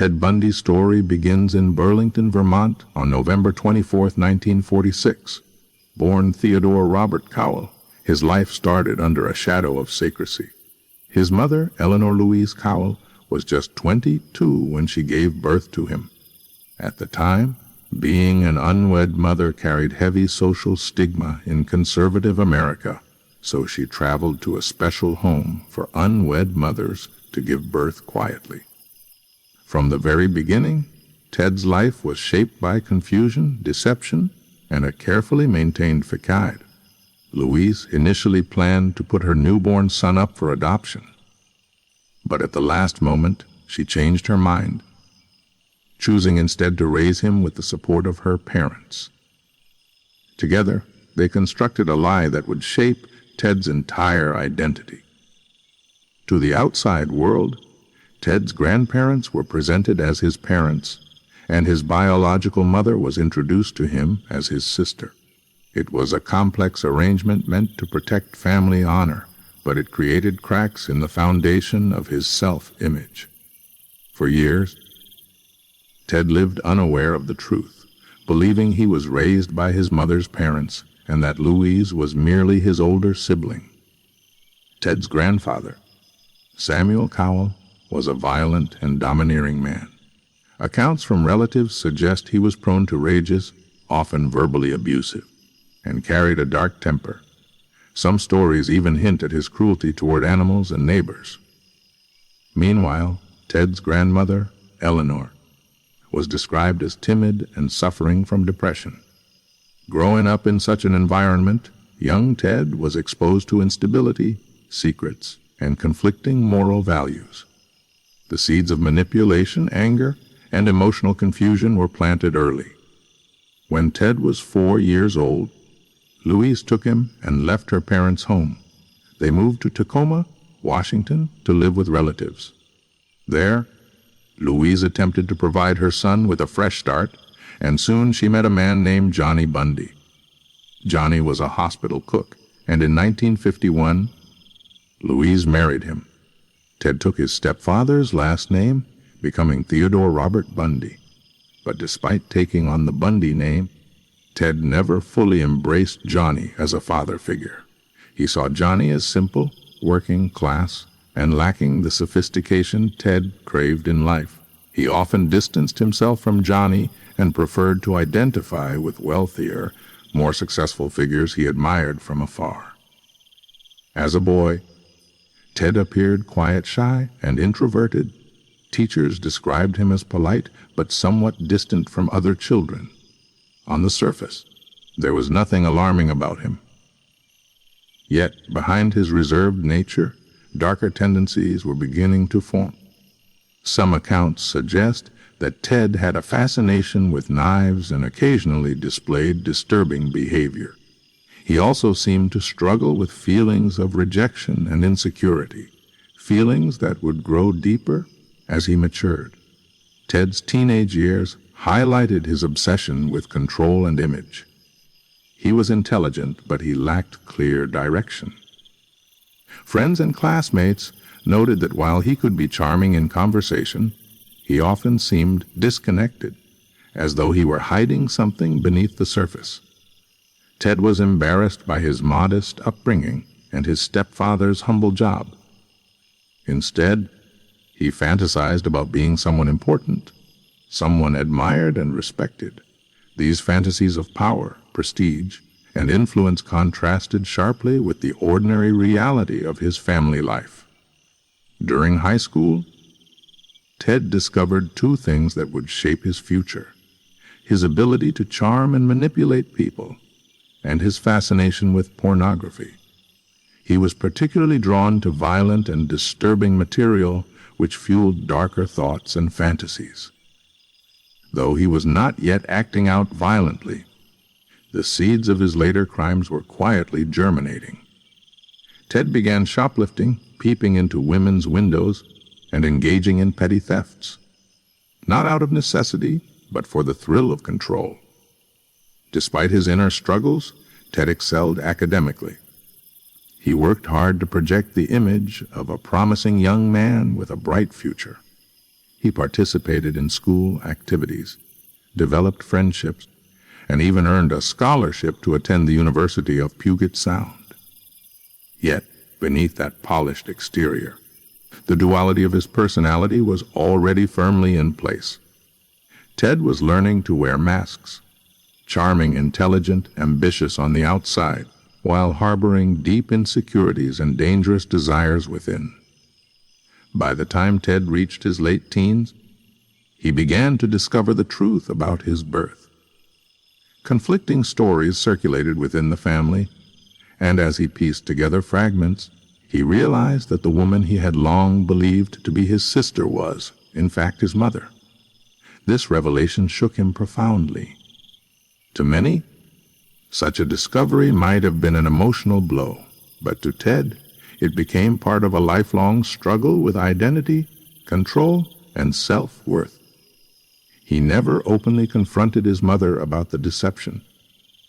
Ted Bundy's story begins in Burlington, Vermont on November 24, 1946. Born Theodore Robert Cowell, his life started under a shadow of secrecy. His mother, Eleanor Louise Cowell, was just 22 when she gave birth to him. At the time, being an unwed mother carried heavy social stigma in conservative America, so she traveled to a special home for unwed mothers to give birth quietly. From the very beginning, Ted's life was shaped by confusion, deception, and a carefully maintained facade. Louise initially planned to put her newborn son up for adoption, but at the last moment, she changed her mind, choosing instead to raise him with the support of her parents. Together, they constructed a lie that would shape Ted's entire identity. To the outside world, Ted's grandparents were presented as his parents, and his biological mother was introduced to him as his sister. It was a complex arrangement meant to protect family honor, but it created cracks in the foundation of his self-image. For years, Ted lived unaware of the truth, believing he was raised by his mother's parents and that Louise was merely his older sibling. Ted's grandfather, Samuel Cowell, was a violent and domineering man. Accounts from relatives suggest he was prone to rages, often verbally abusive, and carried a dark temper. Some stories even hint at his cruelty toward animals and neighbors. Meanwhile, Ted's grandmother, Eleanor, was described as timid and suffering from depression. Growing up in such an environment, young Ted was exposed to instability, secrets, and conflicting moral values. The seeds of manipulation, anger, and emotional confusion were planted early. When Ted was 4 years old, Louise took him and left her parents' home. They moved to Tacoma, Washington, to live with relatives. There, Louise attempted to provide her son with a fresh start, and soon she met a man named Johnny Bundy. Johnny was a hospital cook, and in 1951, Louise married him. Ted took his stepfather's last name, becoming Theodore Robert Bundy. But despite taking on the Bundy name, Ted never fully embraced Johnny as a father figure. He saw Johnny as simple, working class, and lacking the sophistication Ted craved in life. He often distanced himself from Johnny and preferred to identify with wealthier, more successful figures he admired from afar. As a boy, Ted appeared quiet, shy, and introverted. Teachers described him as polite, but somewhat distant from other children. On the surface, there was nothing alarming about him. Yet, behind his reserved nature, darker tendencies were beginning to form. Some accounts suggest that Ted had a fascination with knives and occasionally displayed disturbing behavior. He also seemed to struggle with feelings of rejection and insecurity, feelings that would grow deeper as he matured. Ted's teenage years highlighted his obsession with control and image. He was intelligent, but he lacked clear direction. Friends and classmates noted that while he could be charming in conversation, he often seemed disconnected, as though he were hiding something beneath the surface. Ted was embarrassed by his modest upbringing and his stepfather's humble job. Instead, he fantasized about being someone important, someone admired and respected. These fantasies of power, prestige, and influence contrasted sharply with the ordinary reality of his family life. During high school, Ted discovered two things that would shape his future: his ability to charm and manipulate people, and his fascination with pornography. He was particularly drawn to violent and disturbing material which fueled darker thoughts and fantasies. Though he was not yet acting out violently, the seeds of his later crimes were quietly germinating. Ted began shoplifting, peeping into women's windows, and engaging in petty thefts, not out of necessity, but for the thrill of control. Despite his inner struggles, Ted excelled academically. He worked hard to project the image of a promising young man with a bright future. He participated in school activities, developed friendships, and even earned a scholarship to attend the University of Puget Sound. Yet, beneath that polished exterior, the duality of his personality was already firmly in place. Ted was learning to wear masks, charming, intelligent, ambitious on the outside, while harboring deep insecurities and dangerous desires within. By the time Ted reached his late teens, he began to discover the truth about his birth. Conflicting stories circulated within the family, and as he pieced together fragments, he realized that the woman he had long believed to be his sister was, in fact, his mother. This revelation shook him profoundly. To many, such a discovery might have been an emotional blow, but to Ted, it became part of a lifelong struggle with identity, control, and self-worth. He never openly confronted his mother about the deception,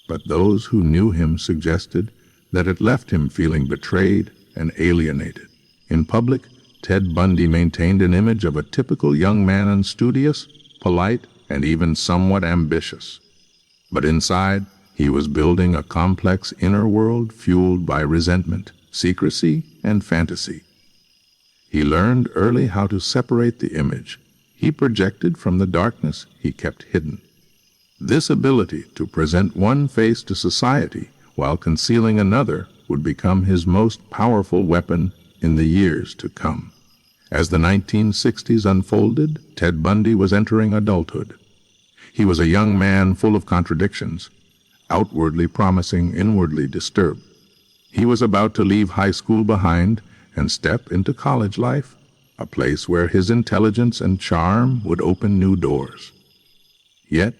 but those who knew him suggested that it left him feeling betrayed and alienated. In public, Ted Bundy maintained an image of a typical young man, unstudious, polite, and even somewhat ambitious. But inside, he was building a complex inner world fueled by resentment, secrecy, and fantasy. He learned early how to separate the image he projected from the darkness he kept hidden. This ability to present one face to society while concealing another would become his most powerful weapon in the years to come. As the 1960s unfolded, Ted Bundy was entering adulthood. He was a young man full of contradictions, outwardly promising, inwardly disturbed. He was about to leave high school behind and step into college life, a place where his intelligence and charm would open new doors. Yet,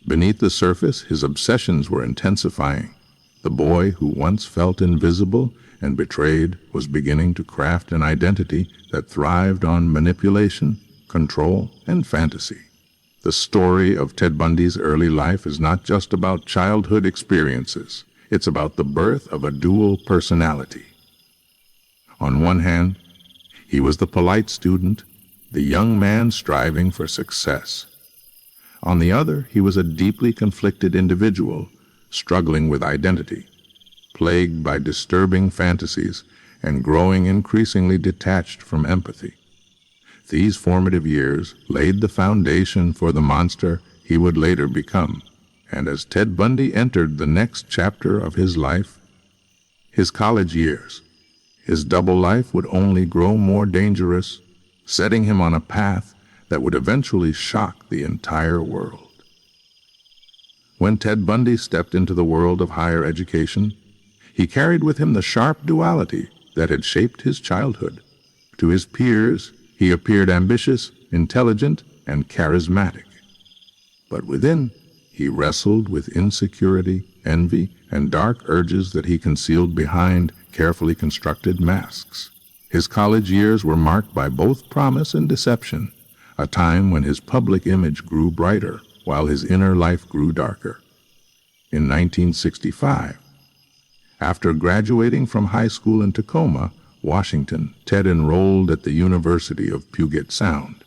beneath the surface, his obsessions were intensifying. The boy who once felt invisible and betrayed was beginning to craft an identity that thrived on manipulation, control, and fantasy. The story of Ted Bundy's early life is not just about childhood experiences. It's about the birth of a dual personality. On one hand, he was the polite student, the young man striving for success. On the other, he was a deeply conflicted individual, struggling with identity, plagued by disturbing fantasies and growing increasingly detached from empathy. These formative years laid the foundation for the monster he would later become, and as Ted Bundy entered the next chapter of his life, his college years, his double life would only grow more dangerous, setting him on a path that would eventually shock the entire world. When Ted Bundy stepped into the world of higher education, he carried with him the sharp duality that had shaped his childhood. To his peers, he appeared ambitious, intelligent, and charismatic. But within, he wrestled with insecurity, envy, and dark urges that he concealed behind carefully constructed masks. His college years were marked by both promise and deception, a time when his public image grew brighter while his inner life grew darker. In 1965, after graduating from high school in Tacoma, Washington, Ted enrolled at the University of Puget Sound.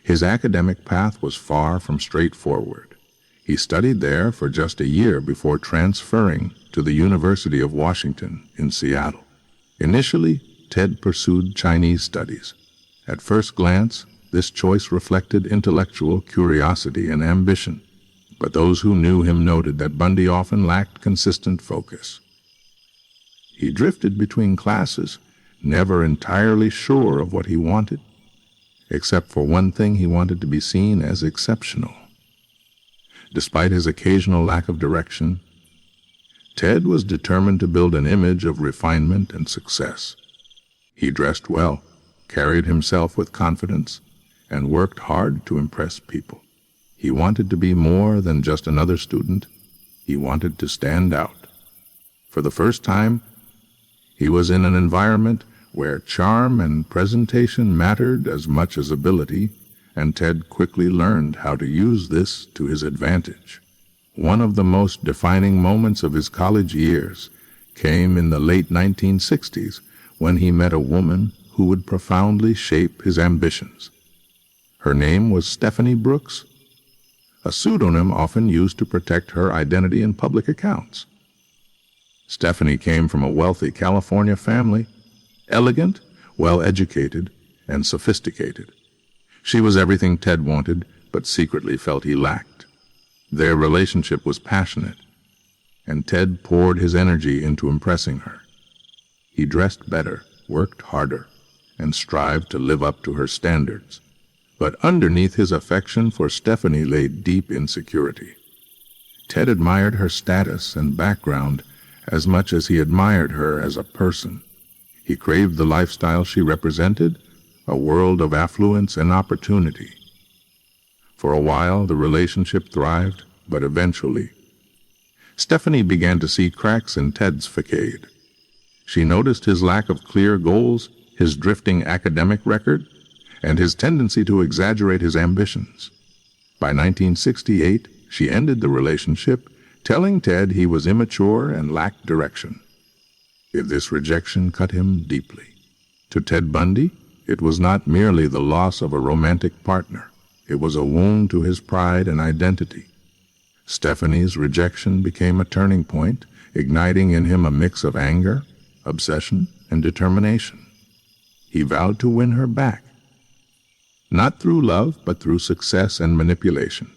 His academic path was far from straightforward. He studied there for just a year before transferring to the University of Washington in Seattle. Initially, Ted pursued Chinese studies. At first glance, this choice reflected intellectual curiosity and ambition, but those who knew him noted that Bundy often lacked consistent focus. He drifted between classes, never entirely sure of what he wanted, except for one thing: he wanted to be seen as exceptional. Despite his occasional lack of direction, Ted was determined to build an image of refinement and success. He dressed well, carried himself with confidence, and worked hard to impress people. He wanted to be more than just another student. He wanted to stand out. For the first time, he was in an environment where charm and presentation mattered as much as ability, and Ted quickly learned how to use this to his advantage. One of the most defining moments of his college years came in the late 1960s when he met a woman who would profoundly shape his ambitions. Her name was Stephanie Brooks, a pseudonym often used to protect her identity in public accounts. Stephanie came from a wealthy California family, elegant, well-educated, and sophisticated. She was everything Ted wanted, but secretly felt he lacked. Their relationship was passionate, and Ted poured his energy into impressing her. He dressed better, worked harder, and strived to live up to her standards. But underneath his affection for Stephanie lay deep insecurity. Ted admired her status and background as much as he admired her as a person. He craved the lifestyle she represented, a world of affluence and opportunity. For a while, the relationship thrived, but eventually, Stephanie began to see cracks in Ted's facade. She noticed his lack of clear goals, his drifting academic record, and his tendency to exaggerate his ambitions. By 1968, she ended the relationship, telling Ted he was immature and lacked direction. This rejection cut him deeply. To Ted Bundy, it was not merely the loss of a romantic partner. It was a wound to his pride and identity. Stephanie's rejection became a turning point, igniting in him a mix of anger, obsession, and determination. He vowed to win her back, not through love, but through success and manipulation.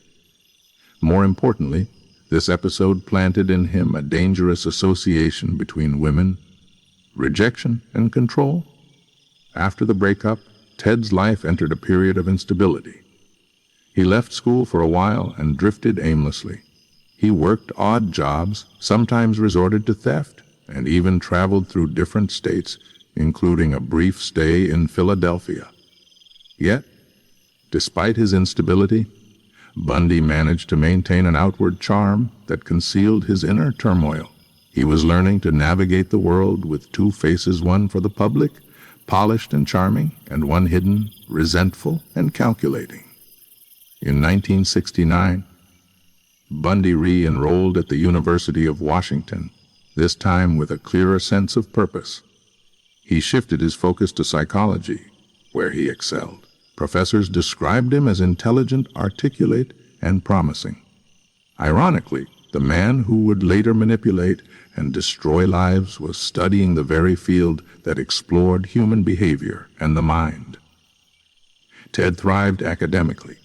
More importantly, this episode planted in him a dangerous association between women, rejection, and control. After the breakup, Ted's life entered a period of instability. He left school for a while and drifted aimlessly. He worked odd jobs, sometimes resorted to theft, and even traveled through different states, including a brief stay in Philadelphia. Yet, despite his instability, Bundy managed to maintain an outward charm that concealed his inner turmoil. He was learning to navigate the world with two faces, one for the public, polished and charming, and one hidden, resentful and calculating. In 1969, Bundy re-enrolled at the University of Washington, this time with a clearer sense of purpose. He shifted his focus to psychology, where he excelled. Professors described him as intelligent, articulate, and promising. Ironically, the man who would later manipulate and destroy lives was studying the very field that explored human behavior and the mind. Ted thrived academically,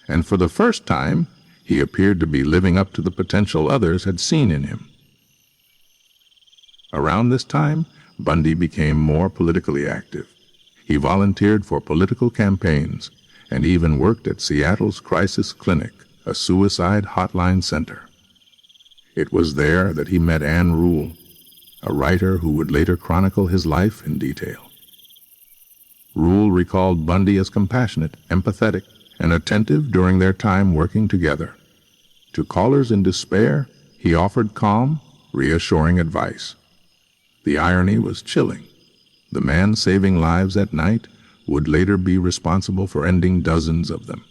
and for the first time, he appeared to be living up to the potential others had seen in him. Around this time, Bundy became more politically active. He volunteered for political campaigns and even worked at Seattle's Crisis Clinic, a suicide hotline center. It was there that he met Ann Rule, a writer who would later chronicle his life in detail. Rule recalled Bundy as compassionate, empathetic, and attentive during their time working together. To callers in despair, he offered calm, reassuring advice. The irony was chilling. The man saving lives at night would later be responsible for ending dozens of them.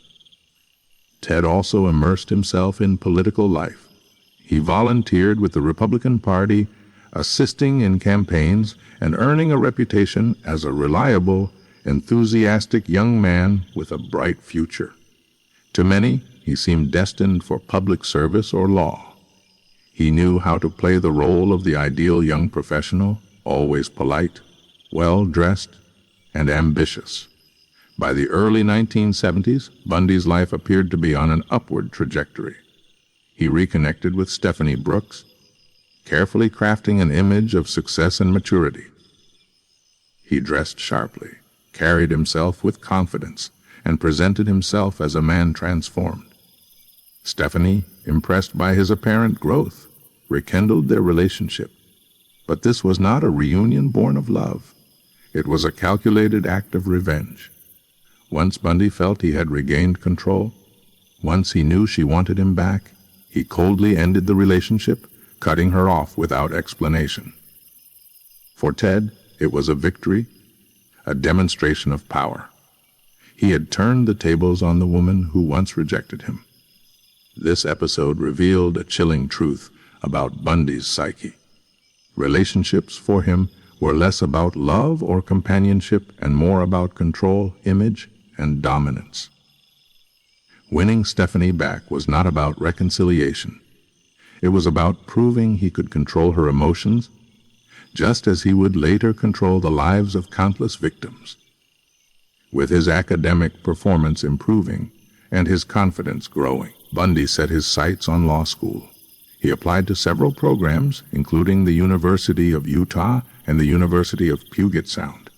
Ted also immersed himself in political life. He volunteered with the Republican Party, assisting in campaigns and earning a reputation as a reliable, enthusiastic young man with a bright future. To many, he seemed destined for public service or law. He knew how to play the role of the ideal young professional, always polite, well-dressed, and ambitious. By the early 1970s, Bundy's life appeared to be on an upward trajectory. He reconnected with Stephanie Brooks, carefully crafting an image of success and maturity. He dressed sharply, carried himself with confidence, and presented himself as a man transformed. Stephanie, impressed by his apparent growth, rekindled their relationship. But this was not a reunion born of love. It was a calculated act of revenge. Once Bundy felt he had regained control, once he knew she wanted him back, he coldly ended the relationship, cutting her off without explanation. For Ted, it was a victory, a demonstration of power. He had turned the tables on the woman who once rejected him. This episode revealed a chilling truth about Bundy's psyche. Relationships for him were less about love or companionship and more about control, image, and dominance. Winning Stephanie back was not about reconciliation. It was about proving he could control her emotions, just as he would later control the lives of countless victims. With his academic performance improving and his confidence growing, Bundy set his sights on law school. He applied to several programs, including the University of Utah and the University of Puget Sound.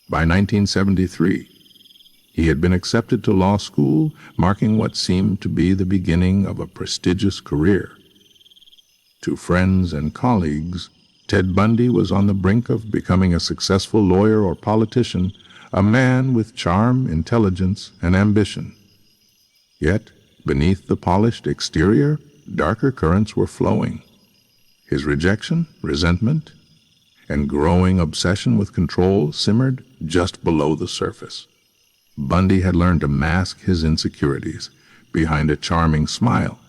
By 1973, he had been accepted to law school, marking what seemed to be the beginning of a prestigious career. To friends and colleagues, Ted Bundy was on the brink of becoming a successful lawyer or politician, a man with charm, intelligence, and ambition. Yet, beneath the polished exterior, darker currents were flowing. His rejection, resentment, and growing obsession with control simmered just below the surface. Bundy had learned to mask his insecurities behind a charming smile,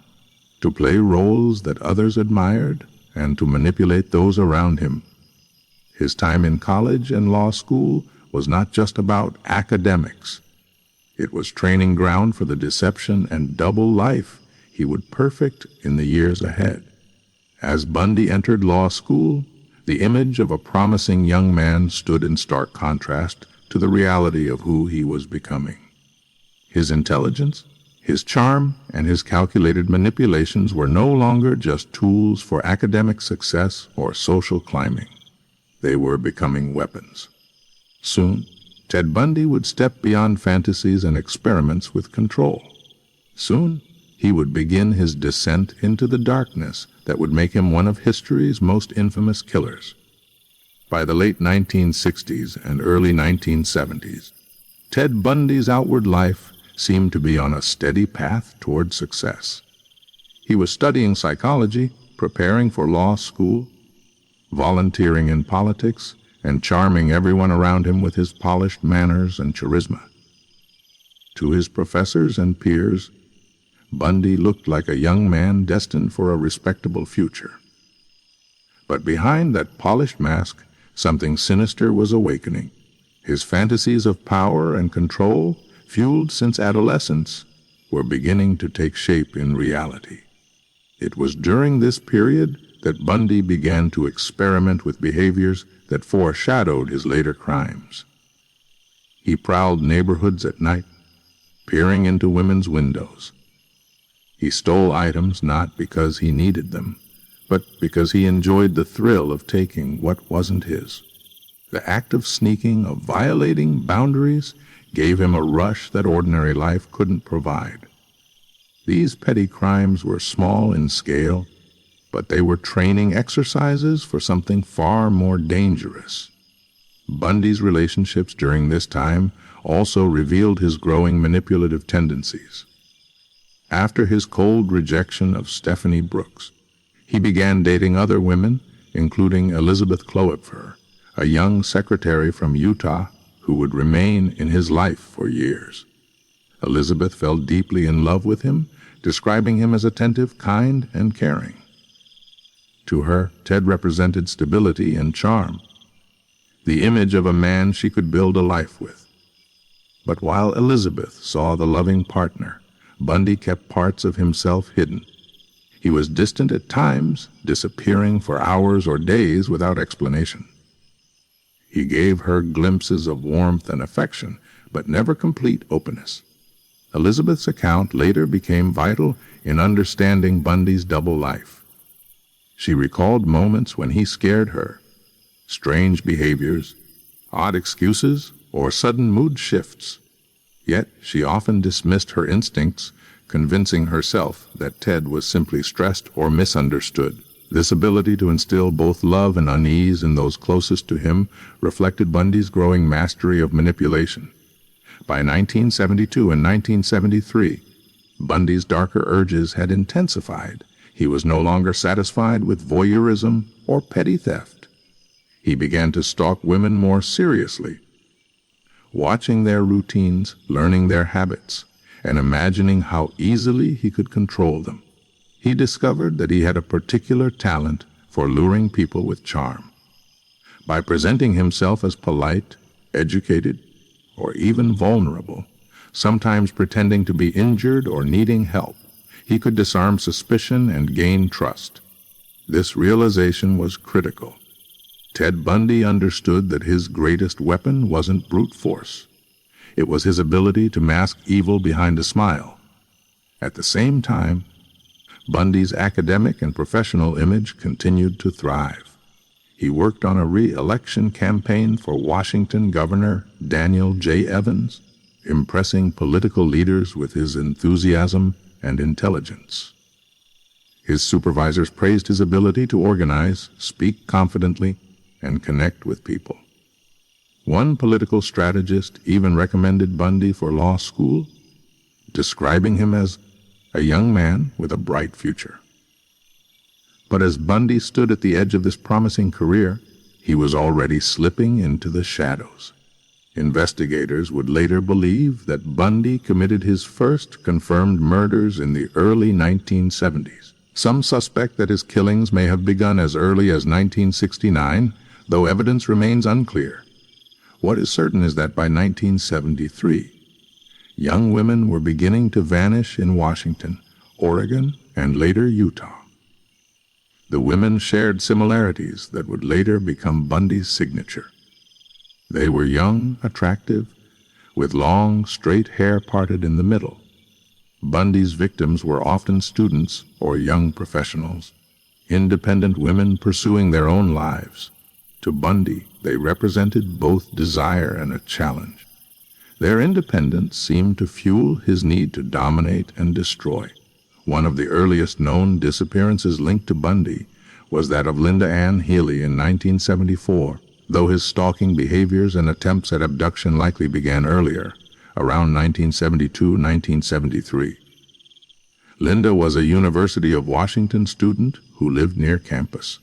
to play roles that others admired, and to manipulate those around him. His time in college and law school was not just about academics. It was training ground for the deception and double life he would perfect in the years ahead. As Bundy entered law school, the image of a promising young man stood in stark contrast to the reality of who he was becoming. His intelligence, his charm, and his calculated manipulations were no longer just tools for academic success or social climbing. They were becoming weapons. Soon, Ted Bundy would step beyond fantasies and experiments with control. Soon, he would begin his descent into the darkness that would make him one of history's most infamous killers. By the late 1960s and early 1970s, Ted Bundy's outward life seemed to be on a steady path toward success. He was studying psychology, preparing for law school, volunteering in politics, and charming everyone around him with his polished manners and charisma. To his professors and peers, Bundy looked like a young man destined for a respectable future. But behind that polished mask, something sinister was awakening. His fantasies of power and control, fueled since adolescence, were beginning to take shape in reality. It was during this period that Bundy began to experiment with behaviors that foreshadowed his later crimes. He prowled neighborhoods at night, peering into women's windows. He stole items not because he needed them, but because he enjoyed the thrill of taking what wasn't his. The act of sneaking, of violating boundaries, gave him a rush that ordinary life couldn't provide. These petty crimes were small in scale, but they were training exercises for something far more dangerous. Bundy's relationships during this time also revealed his growing manipulative tendencies. After his cold rejection of Stephanie Brooks, he began dating other women, including Elizabeth Kloepfer, a young secretary from Utah who would remain in his life for years. Elizabeth fell deeply in love with him, describing him as attentive, kind, and caring. To her, Ted represented stability and charm, the image of a man she could build a life with. But while Elizabeth saw the loving partner, Bundy kept parts of himself hidden. He was distant at times, disappearing for hours or days without explanation. He gave her glimpses of warmth and affection, but never complete openness. Elizabeth's account later became vital in understanding Bundy's double life. She recalled moments when he scared her, strange behaviors, odd excuses, or sudden mood shifts. Yet she often dismissed her instincts, convincing herself that Ted was simply stressed or misunderstood. This ability to instill both love and unease in those closest to him reflected Bundy's growing mastery of manipulation. By 1972 and 1973, Bundy's darker urges had intensified. He was no longer satisfied with voyeurism or petty theft. He began to stalk women more seriously, watching their routines, learning their habits, and imagining how easily he could control them. He discovered that he had a particular talent for luring people with charm. By presenting himself as polite, educated, or even vulnerable, sometimes pretending to be injured or needing help, he could disarm suspicion and gain trust. This realization was critical. Ted Bundy understood that his greatest weapon wasn't brute force. It was his ability to mask evil behind a smile. At the same time, Bundy's academic and professional image continued to thrive. He worked on a re-election campaign for Washington Governor Daniel J. Evans, impressing political leaders with his enthusiasm and intelligence. His supervisors praised his ability to organize, speak confidently, and connect with people. One political strategist even recommended Bundy for law school, describing him as a young man with a bright future. But as Bundy stood at the edge of this promising career, he was already slipping into the shadows. Investigators would later believe that Bundy committed his first confirmed murders in the early 1970s. Some suspect that his killings may have begun as early as 1969, though evidence remains unclear. What is certain is that by 1973, young women were beginning to vanish in Washington, Oregon, and later Utah. The women shared similarities that would later become Bundy's signature. They were young, attractive, with long, straight hair parted in the middle. Bundy's victims were often students or young professionals, independent women pursuing their own lives. To Bundy, they represented both desire and a challenge. Their independence seemed to fuel his need to dominate and destroy. One of the earliest known disappearances linked to Bundy was that of Linda Ann Healy in 1974, though his stalking behaviors and attempts at abduction likely began earlier, around 1972-1973. Linda was a University of Washington student who lived near campus.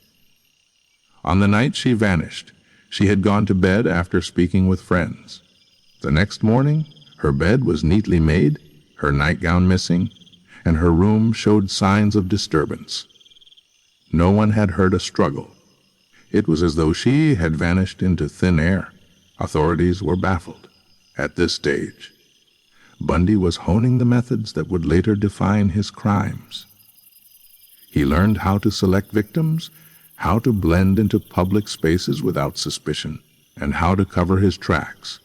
On the night she vanished, she had gone to bed after speaking with friends. The next morning, her bed was neatly made, her nightgown missing, and her room showed signs of disturbance. No one had heard a struggle. It was as though she had vanished into thin air. Authorities were baffled. At this stage, Bundy was honing the methods that would later define his crimes. He learned how to select victims, how to blend into public spaces without suspicion, and how to cover his tracks.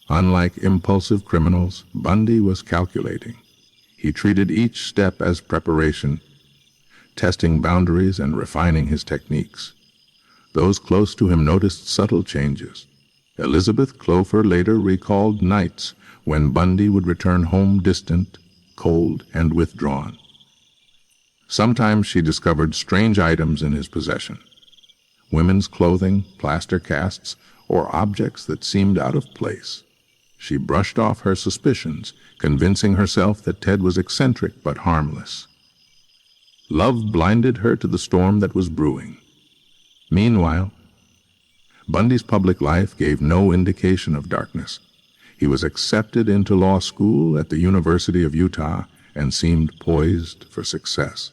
Unlike impulsive criminals, Bundy was calculating. He treated each step as preparation, testing boundaries and refining his techniques. Those close to him noticed subtle changes. Elizabeth Clover later recalled nights when Bundy would return home distant, cold, and withdrawn. Sometimes she discovered strange items in his possession. Women's clothing, plaster casts, or objects that seemed out of place. She brushed off her suspicions, convincing herself that Ted was eccentric but harmless. Love blinded her to the storm that was brewing. Meanwhile, Bundy's public life gave no indication of darkness. He was accepted into law school at the University of Utah and seemed poised for success.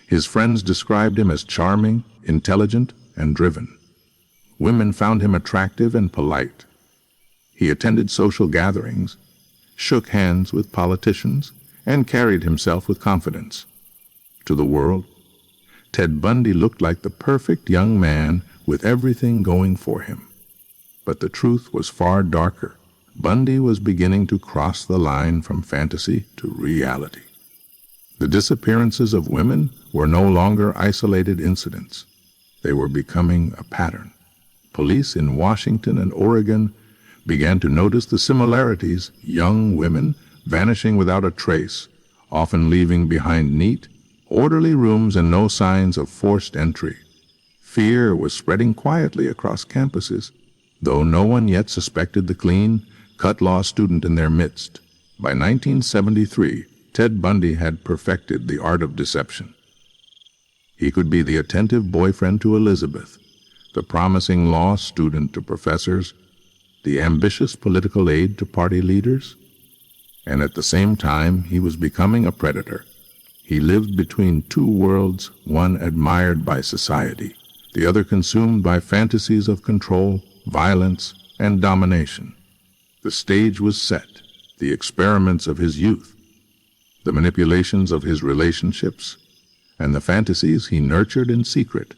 His friends described him as charming, intelligent, and driven. Women found him attractive and polite. He attended social gatherings, shook hands with politicians, and carried himself with confidence. To the world, Ted Bundy looked like the perfect young man with everything going for him. But the truth was far darker. Bundy was beginning to cross the line from fantasy to reality. The disappearances of women were no longer isolated incidents. They were becoming a pattern. Police in Washington and Oregon began to notice the similarities: young women vanishing without a trace, often leaving behind neat, orderly rooms and no signs of forced entry. Fear was spreading quietly across campuses, though no one yet suspected the clean, cut law student in their midst. By 1973, Ted Bundy had perfected the art of deception. He could be the attentive boyfriend to Elizabeth, the promising law student to professors, the ambitious political aide to party leaders, and at the same time he was becoming a predator. He lived between two worlds, one admired by society, the other consumed by fantasies of control, violence, and domination. The stage was set, the experiments of his youth, the manipulations of his relationships, and the fantasies he nurtured in secret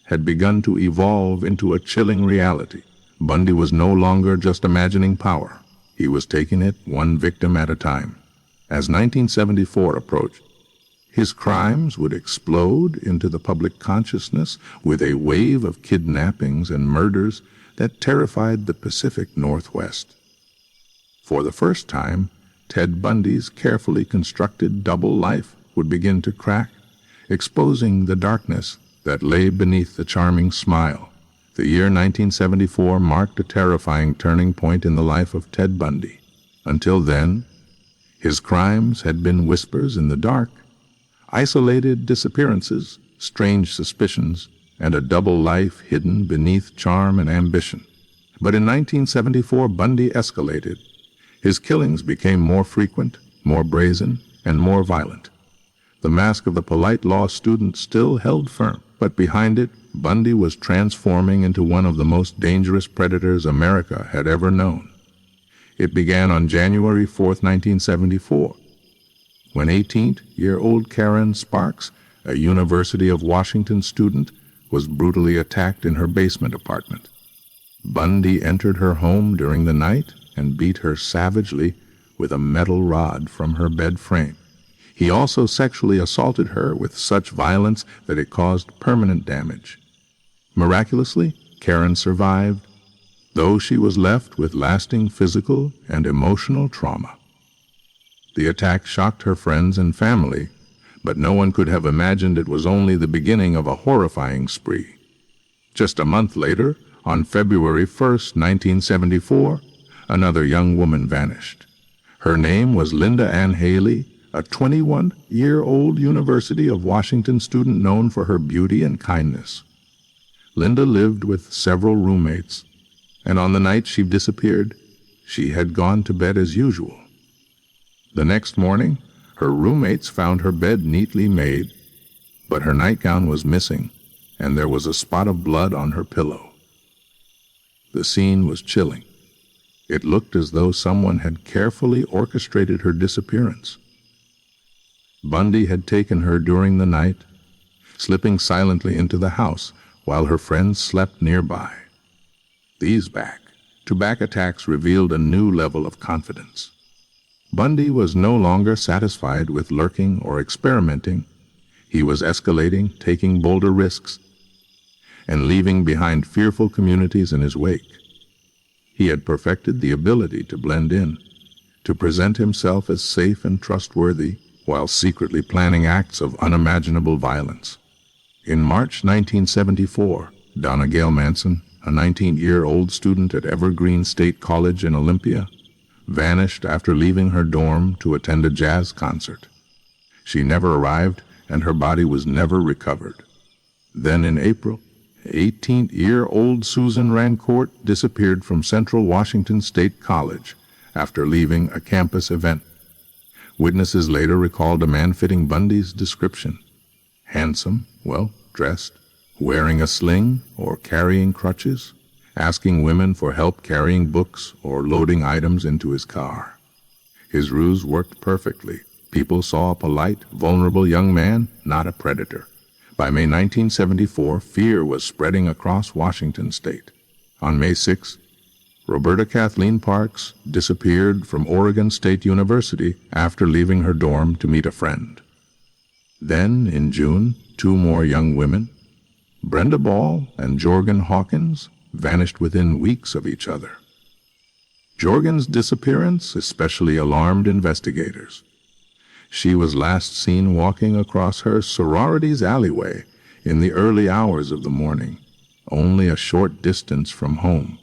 had begun to evolve into a chilling reality. Bundy was no longer just imagining power. He was taking it one victim at a time. As 1974 approached, his crimes would explode into the public consciousness with a wave of kidnappings and murders that terrified the Pacific Northwest. For the first time, Ted Bundy's carefully constructed double life would begin to crack, exposing the darkness that lay beneath the charming smile. The year 1974 marked a terrifying turning point in the life of Ted Bundy. Until then, his crimes had been whispers in the dark, isolated disappearances, strange suspicions, and a double life hidden beneath charm and ambition. But in 1974, Bundy escalated. His killings became more frequent, more brazen, and more violent. The mask of the polite law student still held firm, but behind it, Bundy was transforming into one of the most dangerous predators America had ever known. It began on January 4, 1974, when 18-year-old Karen Sparks, a University of Washington student, was brutally attacked in her basement apartment. Bundy entered her home during the night and beat her savagely with a metal rod from her bed frame. He also sexually assaulted her with such violence that it caused permanent damage. Miraculously, Karen survived, though she was left with lasting physical and emotional trauma. The attack shocked her friends and family, but no one could have imagined it was only the beginning of a horrifying spree. Just a month later, on February 1, 1974, another young woman vanished. Her name was Linda Ann Haley, a 21-year-old University of Washington student known for her beauty and kindness. Linda lived with several roommates, and on the night she disappeared, she had gone to bed as usual. The next morning, her roommates found her bed neatly made, but her nightgown was missing, and there was a spot of blood on her pillow. The scene was chilling. It looked as though someone had carefully orchestrated her disappearance. Bundy had taken her during the night, slipping silently into the house while her friends slept nearby. These back-to-back attacks revealed a new level of confidence. Bundy was no longer satisfied with lurking or experimenting. He was escalating, taking bolder risks, and leaving behind fearful communities in his wake. He had perfected the ability to blend in, to present himself as safe and trustworthy, while secretly planning acts of unimaginable violence. In March 1974, Donna Gail Manson, a 19-year-old student at Evergreen State College in Olympia, vanished after leaving her dorm to attend a jazz concert. She never arrived, and her body was never recovered. Then in April, 18-year-old Susan Rancourt disappeared from Central Washington State College after leaving a campus event. Witnesses later recalled a man fitting Bundy's description: handsome, well-dressed, wearing a sling or carrying crutches, asking women for help carrying books or loading items into his car. His ruse worked perfectly. People saw a polite, vulnerable young man, not a predator. By May 1974, fear was spreading across Washington state. On May 6, Roberta Kathleen Parks disappeared from Oregon State University after leaving her dorm to meet a friend. Then, in June, two more young women, Brenda Ball and Jorgen Hawkins, vanished within weeks of each other. Jorgen's disappearance especially alarmed investigators. She was last seen walking across her sorority's alleyway in the early hours of the morning, only a short distance from home.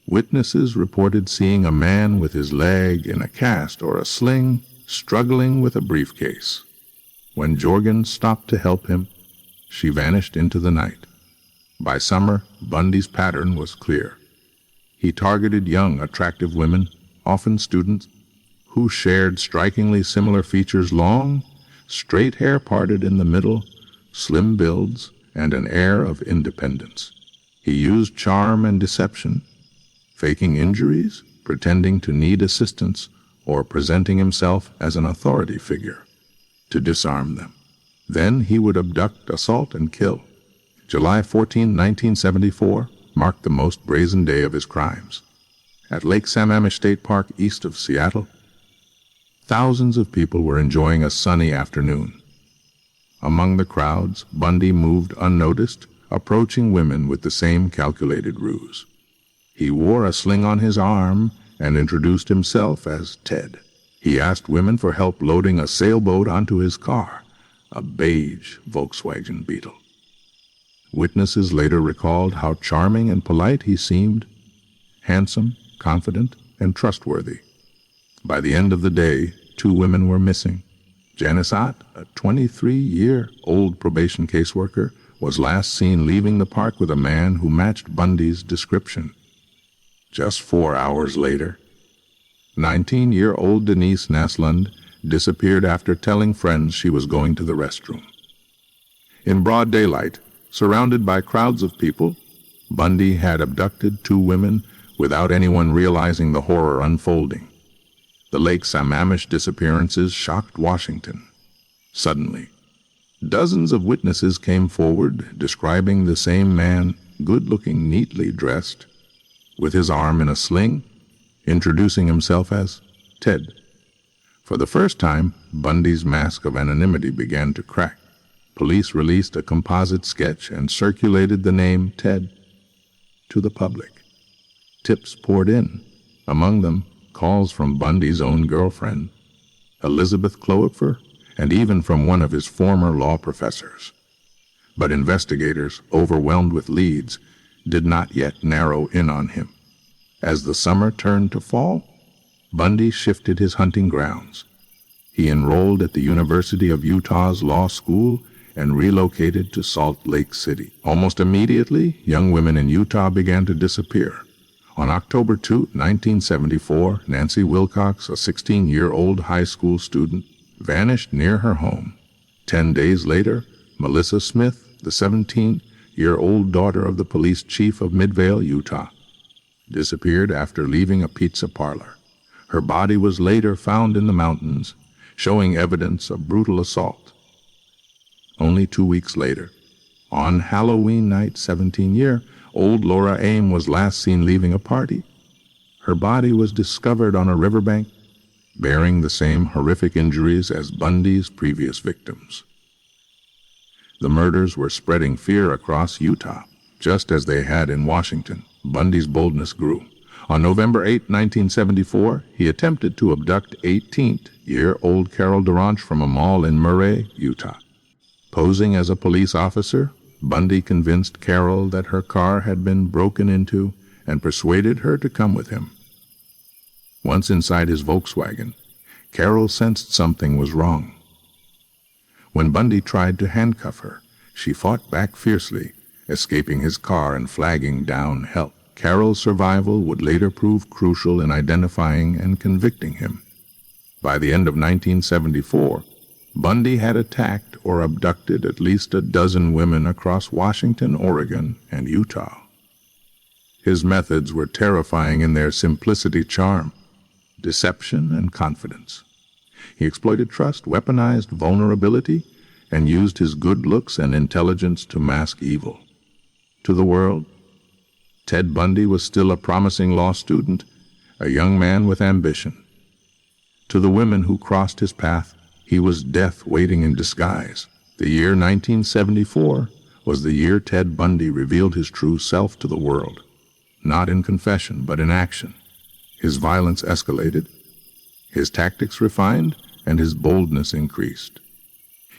Witnesses reported seeing a man with his leg in a cast or a sling, struggling with a briefcase. When Jorgen stopped to help him, she vanished into the night. By summer, Bundy's pattern was clear. He targeted young, attractive women, often students, who shared strikingly similar features: long, straight hair parted in the middle, slim builds, and an air of independence. He used charm and deception, faking injuries, pretending to need assistance, or presenting himself as an authority figure to disarm them. Then he would abduct, assault, and kill. July 14, 1974, marked the most brazen day of his crimes. At Lake Sammamish State Park east of Seattle, thousands of people were enjoying a sunny afternoon. Among the crowds, Bundy moved unnoticed, approaching women with the same calculated ruse. He wore a sling on his arm and introduced himself as Ted. He asked women for help loading a sailboat onto his car, a beige Volkswagen Beetle. Witnesses later recalled how charming and polite he seemed, handsome, confident, and trustworthy. By the end of the day, 2 women were missing. Janice Ott, a 23-year-old probation caseworker, was last seen leaving the park with a man who matched Bundy's description. Just 4 hours later, 19-year-old Denise Naslund disappeared after telling friends she was going to the restroom. In broad daylight, surrounded by crowds of people, Bundy had abducted 2 women without anyone realizing the horror unfolding. The Lake Sammamish disappearances shocked Washington. Suddenly, dozens of witnesses came forward describing the same man, good-looking, neatly dressed, with his arm in a sling, introducing himself as Ted. For the first time, Bundy's mask of anonymity began to crack. Police released a composite sketch and circulated the name Ted to the public. Tips poured in, among them calls from Bundy's own girlfriend, Elizabeth Cloifer, and even from one of his former law professors. But investigators, overwhelmed with leads, did not yet narrow in on him. As the summer turned to fall, Bundy shifted his hunting grounds. He enrolled at the University of Utah's Law School and relocated to Salt Lake City. Almost immediately, young women in Utah began to disappear. On October 2, 1974, Nancy Wilcox, a 16-year-old high school student, vanished near her home. 10 days later, Melissa Smith, the 17-year-old daughter of the police chief of Midvale, Utah, disappeared after leaving a pizza parlor. Her body was later found in the mountains, showing evidence of brutal assault. Only 2 weeks later, on Halloween night, 17-year-old Laura Aim was last seen leaving a party. Her body was discovered on a riverbank, bearing the same horrific injuries as Bundy's previous victims. The murders were spreading fear across Utah, just as they had in Washington. Bundy's boldness grew. On November 8, 1974, he attempted to abduct 18-year-old Carol Durant from a mall in Murray, Utah. Posing as a police officer, Bundy convinced Carol that her car had been broken into and persuaded her to come with him. Once inside his Volkswagen, Carol sensed something was wrong. When Bundy tried to handcuff her, she fought back fiercely, escaping his car and flagging down help. Carol's survival would later prove crucial in identifying and convicting him. By the end of 1974, Bundy had attacked or abducted at least a dozen women across Washington, Oregon, and Utah. His methods were terrifying in their simplicity, charm, deception, and confidence. He exploited trust, weaponized vulnerability, and used his good looks and intelligence to mask evil. To the world, Ted Bundy was still a promising law student, a young man with ambition. To the women who crossed his path, he was death waiting in disguise. The year 1974 was the year Ted Bundy revealed his true self to the world, not in confession, but in action. His violence escalated, his tactics refined, and his boldness increased.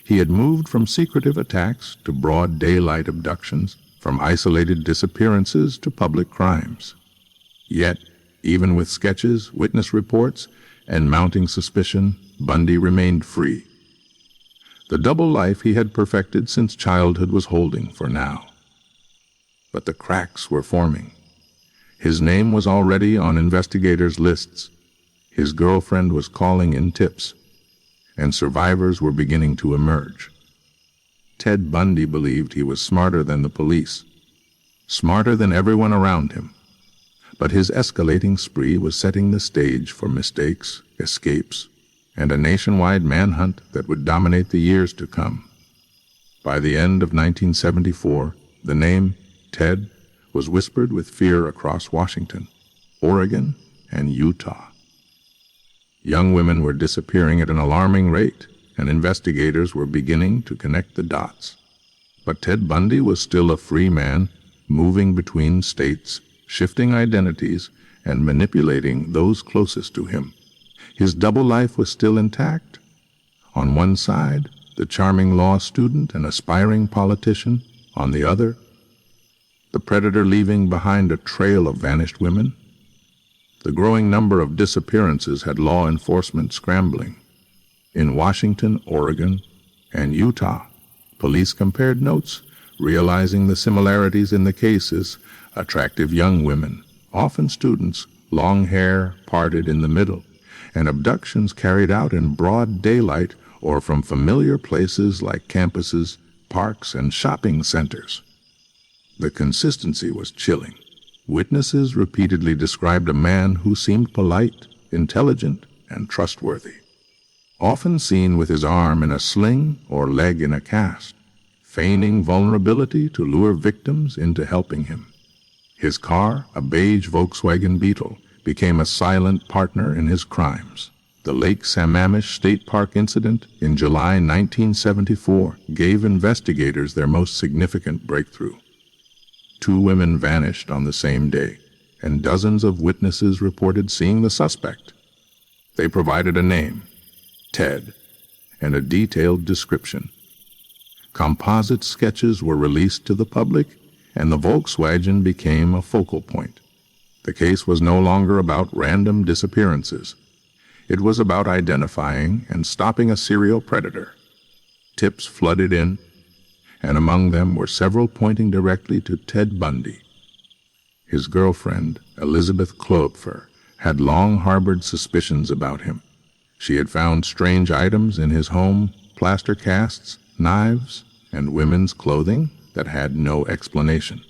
He had moved from secretive attacks to broad daylight abductions, from isolated disappearances to public crimes. Yet, even with sketches, witness reports, and mounting suspicion, Bundy remained free. The double life he had perfected since childhood was holding for now. But the cracks were forming. His name was already on investigators' lists. His girlfriend was calling in tips, and survivors were beginning to emerge. Ted Bundy believed he was smarter than the police, smarter than everyone around him. But his escalating spree was setting the stage for mistakes, escapes, and a nationwide manhunt that would dominate the years to come. By the end of 1974, the name Ted was whispered with fear across Washington, Oregon, and Utah. Young women were disappearing at an alarming rate, and investigators were beginning to connect the dots. But Ted Bundy was still a free man, moving between states, shifting identities, and manipulating those closest to him. His double life was still intact. On one side, the charming law student and aspiring politician. On the other, the predator leaving behind a trail of vanished women. The growing number of disappearances had law enforcement scrambling. In Washington, Oregon, and Utah, police compared notes, realizing the similarities in the cases. Attractive young women, often students, long hair parted in the middle, and abductions carried out in broad daylight or from familiar places like campuses, parks, and shopping centers. The consistency was chilling. Witnesses repeatedly described a man who seemed polite, intelligent, and trustworthy, often seen with his arm in a sling or leg in a cast, feigning vulnerability to lure victims into helping him. His car, a beige Volkswagen Beetle, became a silent partner in his crimes. The Lake Sammamish State Park incident in July 1974 gave investigators their most significant breakthrough. 2 women vanished on the same day, and dozens of witnesses reported seeing the suspect. They provided a name, Ted, and a detailed description. Composite sketches were released to the public, and the Volkswagen became a focal point. The case was no longer about random disappearances. It was about identifying and stopping a serial predator. Tips flooded in, and among them were several pointing directly to Ted Bundy. His girlfriend, Elizabeth Klopfer, had long harbored suspicions about him. She had found strange items in his home, plaster casts, knives, and women's clothing that had no explanation.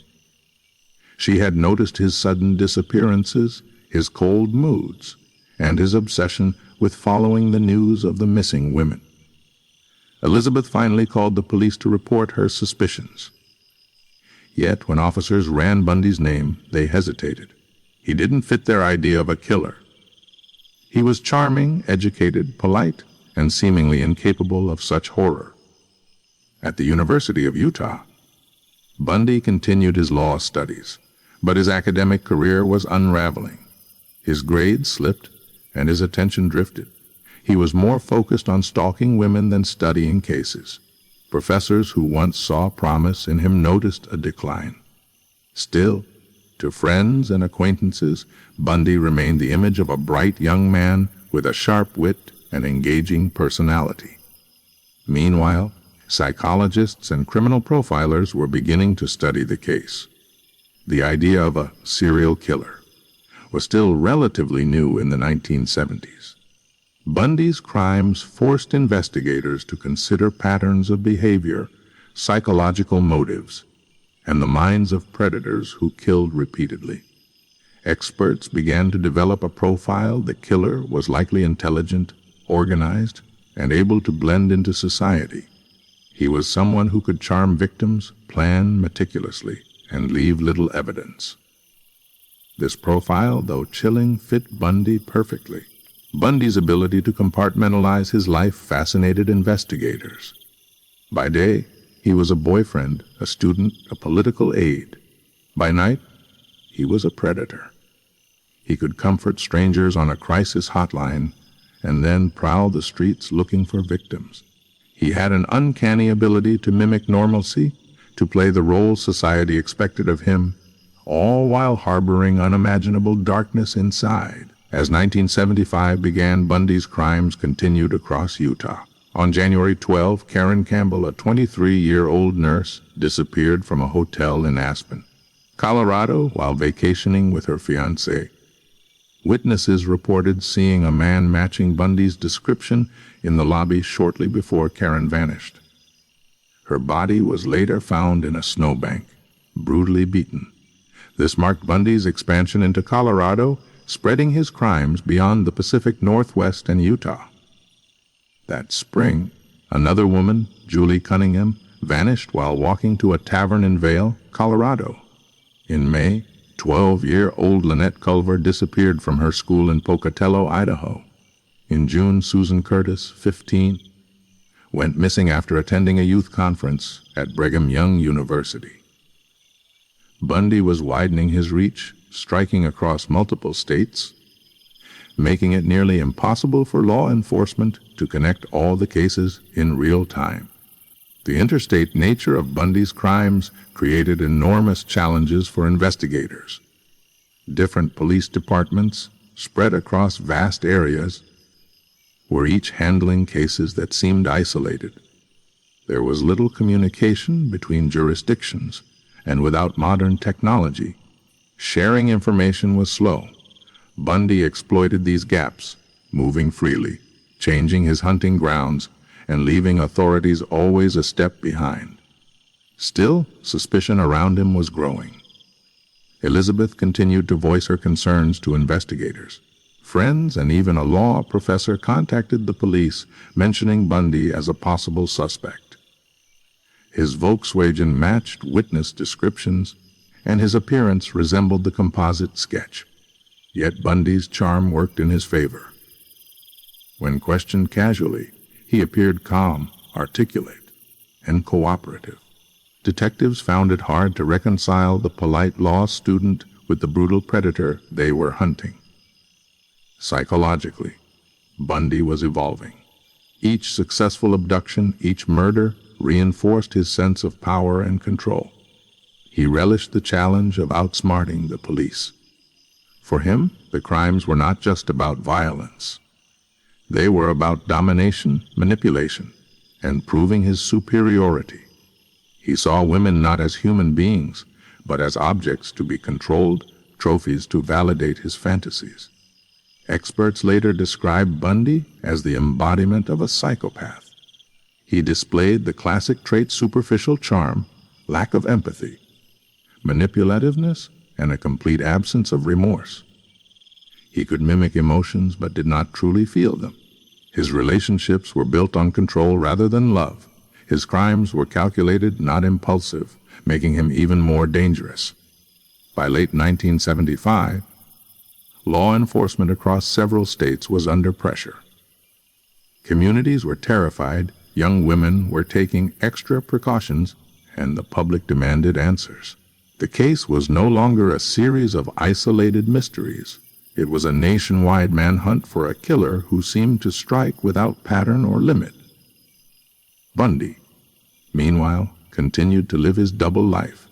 She had noticed his sudden disappearances, his cold moods, and his obsession with following the news of the missing women. Elizabeth finally called the police to report her suspicions. Yet when officers ran Bundy's name, they hesitated. He didn't fit their idea of a killer. He was charming, educated, polite, and seemingly incapable of such horror. At the University of Utah, Bundy continued his law studies, but his academic career was unraveling. His grades slipped, and his attention drifted. He was more focused on stalking women than studying cases. Professors who once saw promise in him noticed a decline. Still, to friends and acquaintances, Bundy remained the image of a bright young man with a sharp wit and engaging personality. Meanwhile, psychologists and criminal profilers were beginning to study the case. The idea of a serial killer was still relatively new in the 1970s. Bundy's crimes forced investigators to consider patterns of behavior, psychological motives, and the minds of predators who killed repeatedly. Experts began to develop a profile. The killer was likely intelligent, organized, and able to blend into society. He was someone who could charm victims, plan meticulously, and leave little evidence. This profile, though chilling, fit Bundy perfectly. Bundy's ability to compartmentalize his life fascinated investigators. By day, he was a boyfriend, a student, a political aide. By night, he was a predator. He could comfort strangers on a crisis hotline and then prowl the streets looking for victims. He had an uncanny ability to mimic normalcy, to play the role society expected of him, all while harboring unimaginable darkness inside. As 1975 began, Bundy's crimes continued across Utah. On January 12, Karen Campbell, a 23-year-old nurse, disappeared from a hotel in Aspen, Colorado, while vacationing with her fiancé. Witnesses reported seeing a man matching Bundy's description in the lobby shortly before Karen vanished. Her body was later found in a snowbank, brutally beaten. This marked Bundy's expansion into Colorado, spreading his crimes beyond the Pacific Northwest and Utah. That spring, another woman, Julie Cunningham, vanished while walking to a tavern in Vail, Colorado. In May, 12-year-old Lynette Culver disappeared from her school in Pocatello, Idaho. In June, Susan Curtis, 15, went missing after attending a youth conference at Brigham Young University. Bundy was widening his reach, striking across multiple states, making it nearly impossible for law enforcement to connect all the cases in real time. The interstate nature of Bundy's crimes created enormous challenges for investigators. Different police departments, spread across vast areas, were each handling cases that seemed isolated. There was little communication between jurisdictions, and without modern technology, sharing information was slow. Bundy exploited these gaps, moving freely, changing his hunting grounds, and leaving authorities always a step behind. Still, suspicion around him was growing. Elizabeth continued to voice her concerns to investigators. Friends and even a law professor contacted the police, mentioning Bundy as a possible suspect. His Volkswagen matched witness descriptions, and his appearance resembled the composite sketch. Yet Bundy's charm worked in his favor. When questioned casually, he appeared calm, articulate, and cooperative. Detectives found it hard to reconcile the polite law student with the brutal predator they were hunting. Psychologically, Bundy was evolving. Each successful abduction, each murder, reinforced his sense of power and control. He relished the challenge of outsmarting the police. For him, the crimes were not just about violence. They were about domination, manipulation, and proving his superiority. He saw women not as human beings, but as objects to be controlled, trophies to validate his fantasies. Experts later described Bundy as the embodiment of a psychopath. He displayed the classic traits: superficial charm, lack of empathy, manipulativeness, and a complete absence of remorse. He could mimic emotions but did not truly feel them. His relationships were built on control rather than love. His crimes were calculated, not impulsive, making him even more dangerous. By late 1975, law enforcement across several states was under pressure. Communities were terrified, young women were taking extra precautions, and the public demanded answers. The case was no longer a series of isolated mysteries. It was a nationwide manhunt for a killer who seemed to strike without pattern or limit. Bundy, meanwhile, continued to live his double life.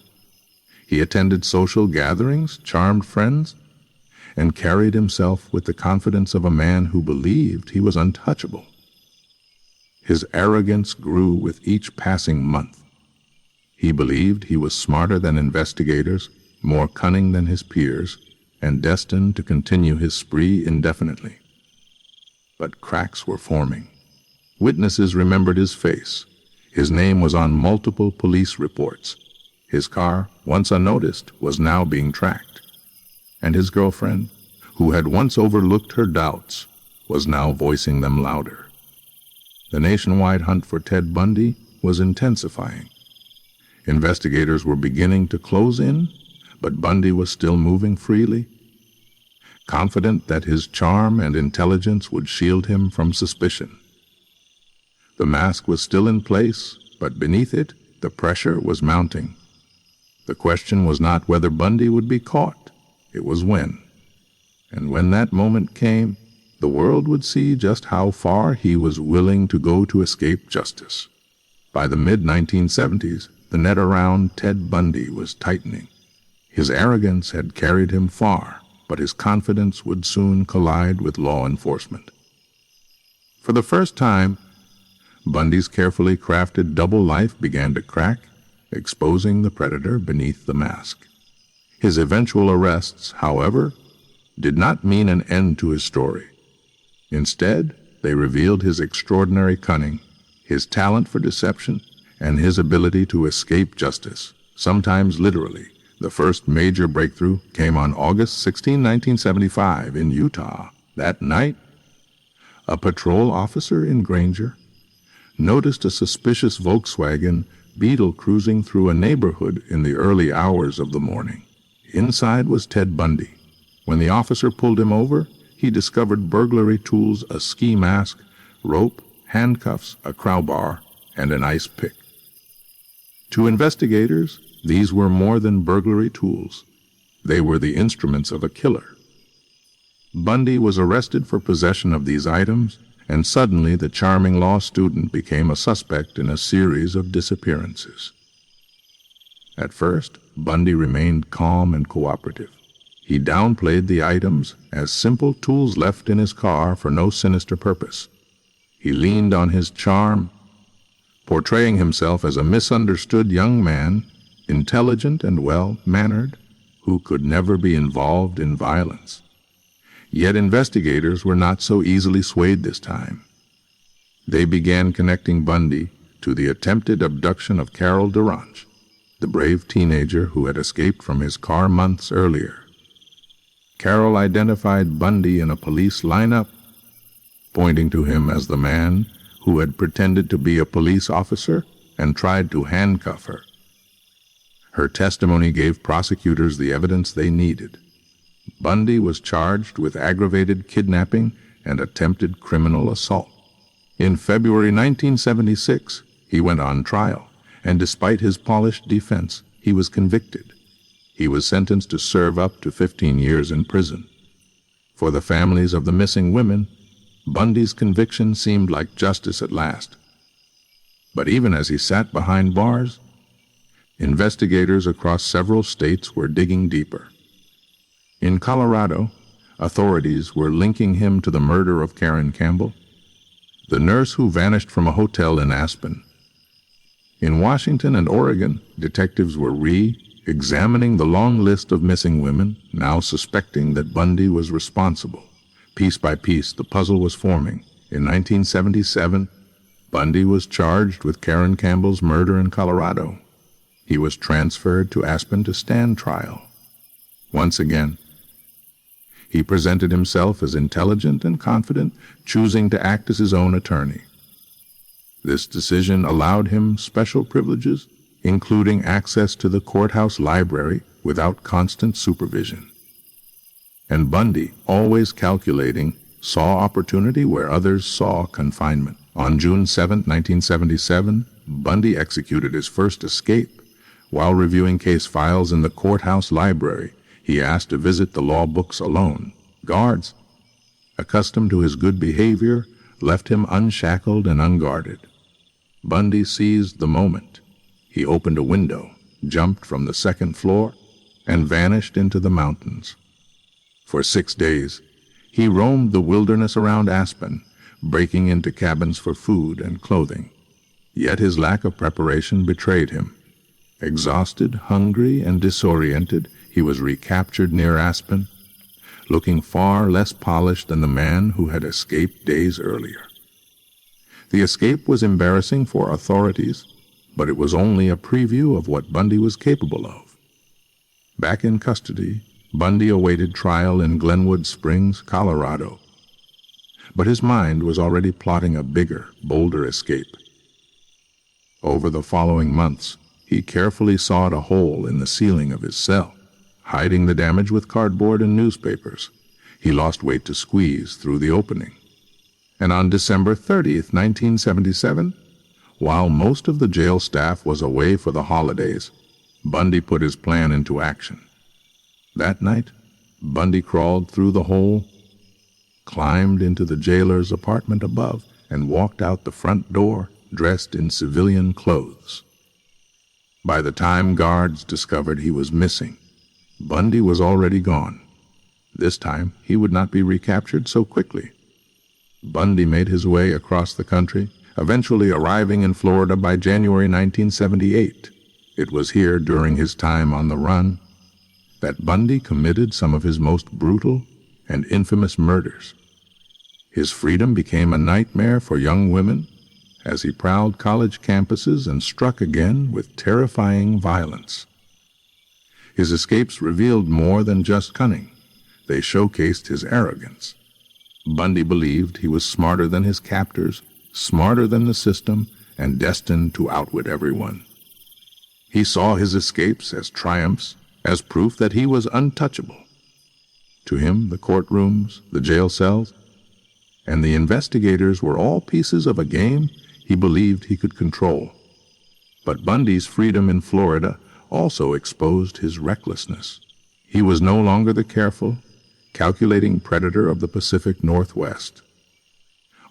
He attended social gatherings, charmed friends, and carried himself with the confidence of a man who believed he was untouchable. His arrogance grew with each passing month. He believed he was smarter than investigators, more cunning than his peers, and destined to continue his spree indefinitely. But cracks were forming. Witnesses remembered his face. His name was on multiple police reports. His car, once unnoticed, was now being tracked. And his girlfriend, who had once overlooked her doubts, was now voicing them louder. The nationwide hunt for Ted Bundy was intensifying. Investigators were beginning to close in, but Bundy was still moving freely, confident that his charm and intelligence would shield him from suspicion. The mask was still in place, but beneath it, the pressure was mounting. The question was not whether Bundy would be caught, it was when. And when that moment came, the world would see just how far he was willing to go to escape justice. By the mid-1970s, the net around Ted Bundy was tightening. His arrogance had carried him far, but his confidence would soon collide with law enforcement. For the first time, Bundy's carefully crafted double life began to crack, exposing the predator beneath the mask. His eventual arrests, however, did not mean an end to his story. Instead, they revealed his extraordinary cunning, his talent for deception, and his ability to escape justice, sometimes literally. The first major breakthrough came on August 16, 1975 in Utah. That night, a patrol officer in Granger noticed a suspicious Volkswagen Beetle cruising through a neighborhood in the early hours of the morning. Inside was Ted Bundy. When the officer pulled him over, he discovered burglary tools, a ski mask, rope, handcuffs, a crowbar, and an ice pick. To investigators, these were more than burglary tools. They were the instruments of a killer. Bundy was arrested for possession of these items, and suddenly the charming law student became a suspect in a series of disappearances. At first, Bundy remained calm and cooperative. He downplayed the items as simple tools left in his car for no sinister purpose. He leaned on his charm, portraying himself as a misunderstood young man, intelligent and well-mannered, who could never be involved in violence. Yet investigators were not so easily swayed this time. They began connecting Bundy to the attempted abduction of Carol Durant, the brave teenager who had escaped from his car months earlier. Carol identified Bundy in a police lineup, pointing to him as the man who had pretended to be a police officer and tried to handcuff her. Her testimony gave prosecutors the evidence they needed. Bundy was charged with aggravated kidnapping and attempted criminal assault. In February 1976, he went on trial, and despite his polished defense, he was convicted. He was sentenced to serve up to 15 years in prison. For the families of the missing women, Bundy's conviction seemed like justice at last. But even as he sat behind bars, investigators across several states were digging deeper. In Colorado, authorities were linking him to the murder of Karen Campbell, the nurse who vanished from a hotel in Aspen. In Washington and Oregon, detectives were examining the long list of missing women, now suspecting that Bundy was responsible. Piece by piece, the puzzle was forming. In 1977, Bundy was charged with Karen Campbell's murder in Colorado. He was transferred to Aspen to stand trial. Once again, he presented himself as intelligent and confident, choosing to act as his own attorney. This decision allowed him special privileges, including access to the courthouse library without constant supervision. And Bundy, always calculating, saw opportunity where others saw confinement. On June 7, 1977, Bundy executed his first escape. While reviewing case files in the courthouse library, he asked to visit the law books alone. Guards, accustomed to his good behavior, left him unshackled and unguarded. Bundy seized the moment. He opened a window, jumped from the second floor, and vanished into the mountains. For 6 days, he roamed the wilderness around Aspen, breaking into cabins for food and clothing. Yet his lack of preparation betrayed him. Exhausted, hungry, and disoriented, he was recaptured near Aspen, looking far less polished than the man who had escaped days earlier. The escape was embarrassing for authorities, but it was only a preview of what Bundy was capable of. Back in custody, Bundy awaited trial in Glenwood Springs, Colorado. But his mind was already plotting a bigger, bolder escape. Over the following months, he carefully sawed a hole in the ceiling of his cell, hiding the damage with cardboard and newspapers. He lost weight to squeeze through the opening. And on December 30th, 1977, while most of the jail staff was away for the holidays, Bundy put his plan into action. That night, Bundy crawled through the hole, climbed into the jailer's apartment above, and walked out the front door dressed in civilian clothes. By the time guards discovered he was missing, Bundy was already gone. This time, he would not be recaptured so quickly. Bundy made his way across the country, eventually arriving in Florida by January 1978. It was here, during his time on the run, that Bundy committed some of his most brutal and infamous murders. His freedom became a nightmare for young women as he prowled college campuses and struck again with terrifying violence. His escapes revealed more than just cunning. They showcased his arrogance. Bundy believed he was smarter than his captors, smarter than the system, and destined to outwit everyone. He saw his escapes as triumphs, as proof that he was untouchable. To him, the courtrooms, the jail cells, and the investigators were all pieces of a game he believed he could control. But Bundy's freedom in Florida also exposed his recklessness. He was no longer the careful, calculating predator of the Pacific Northwest.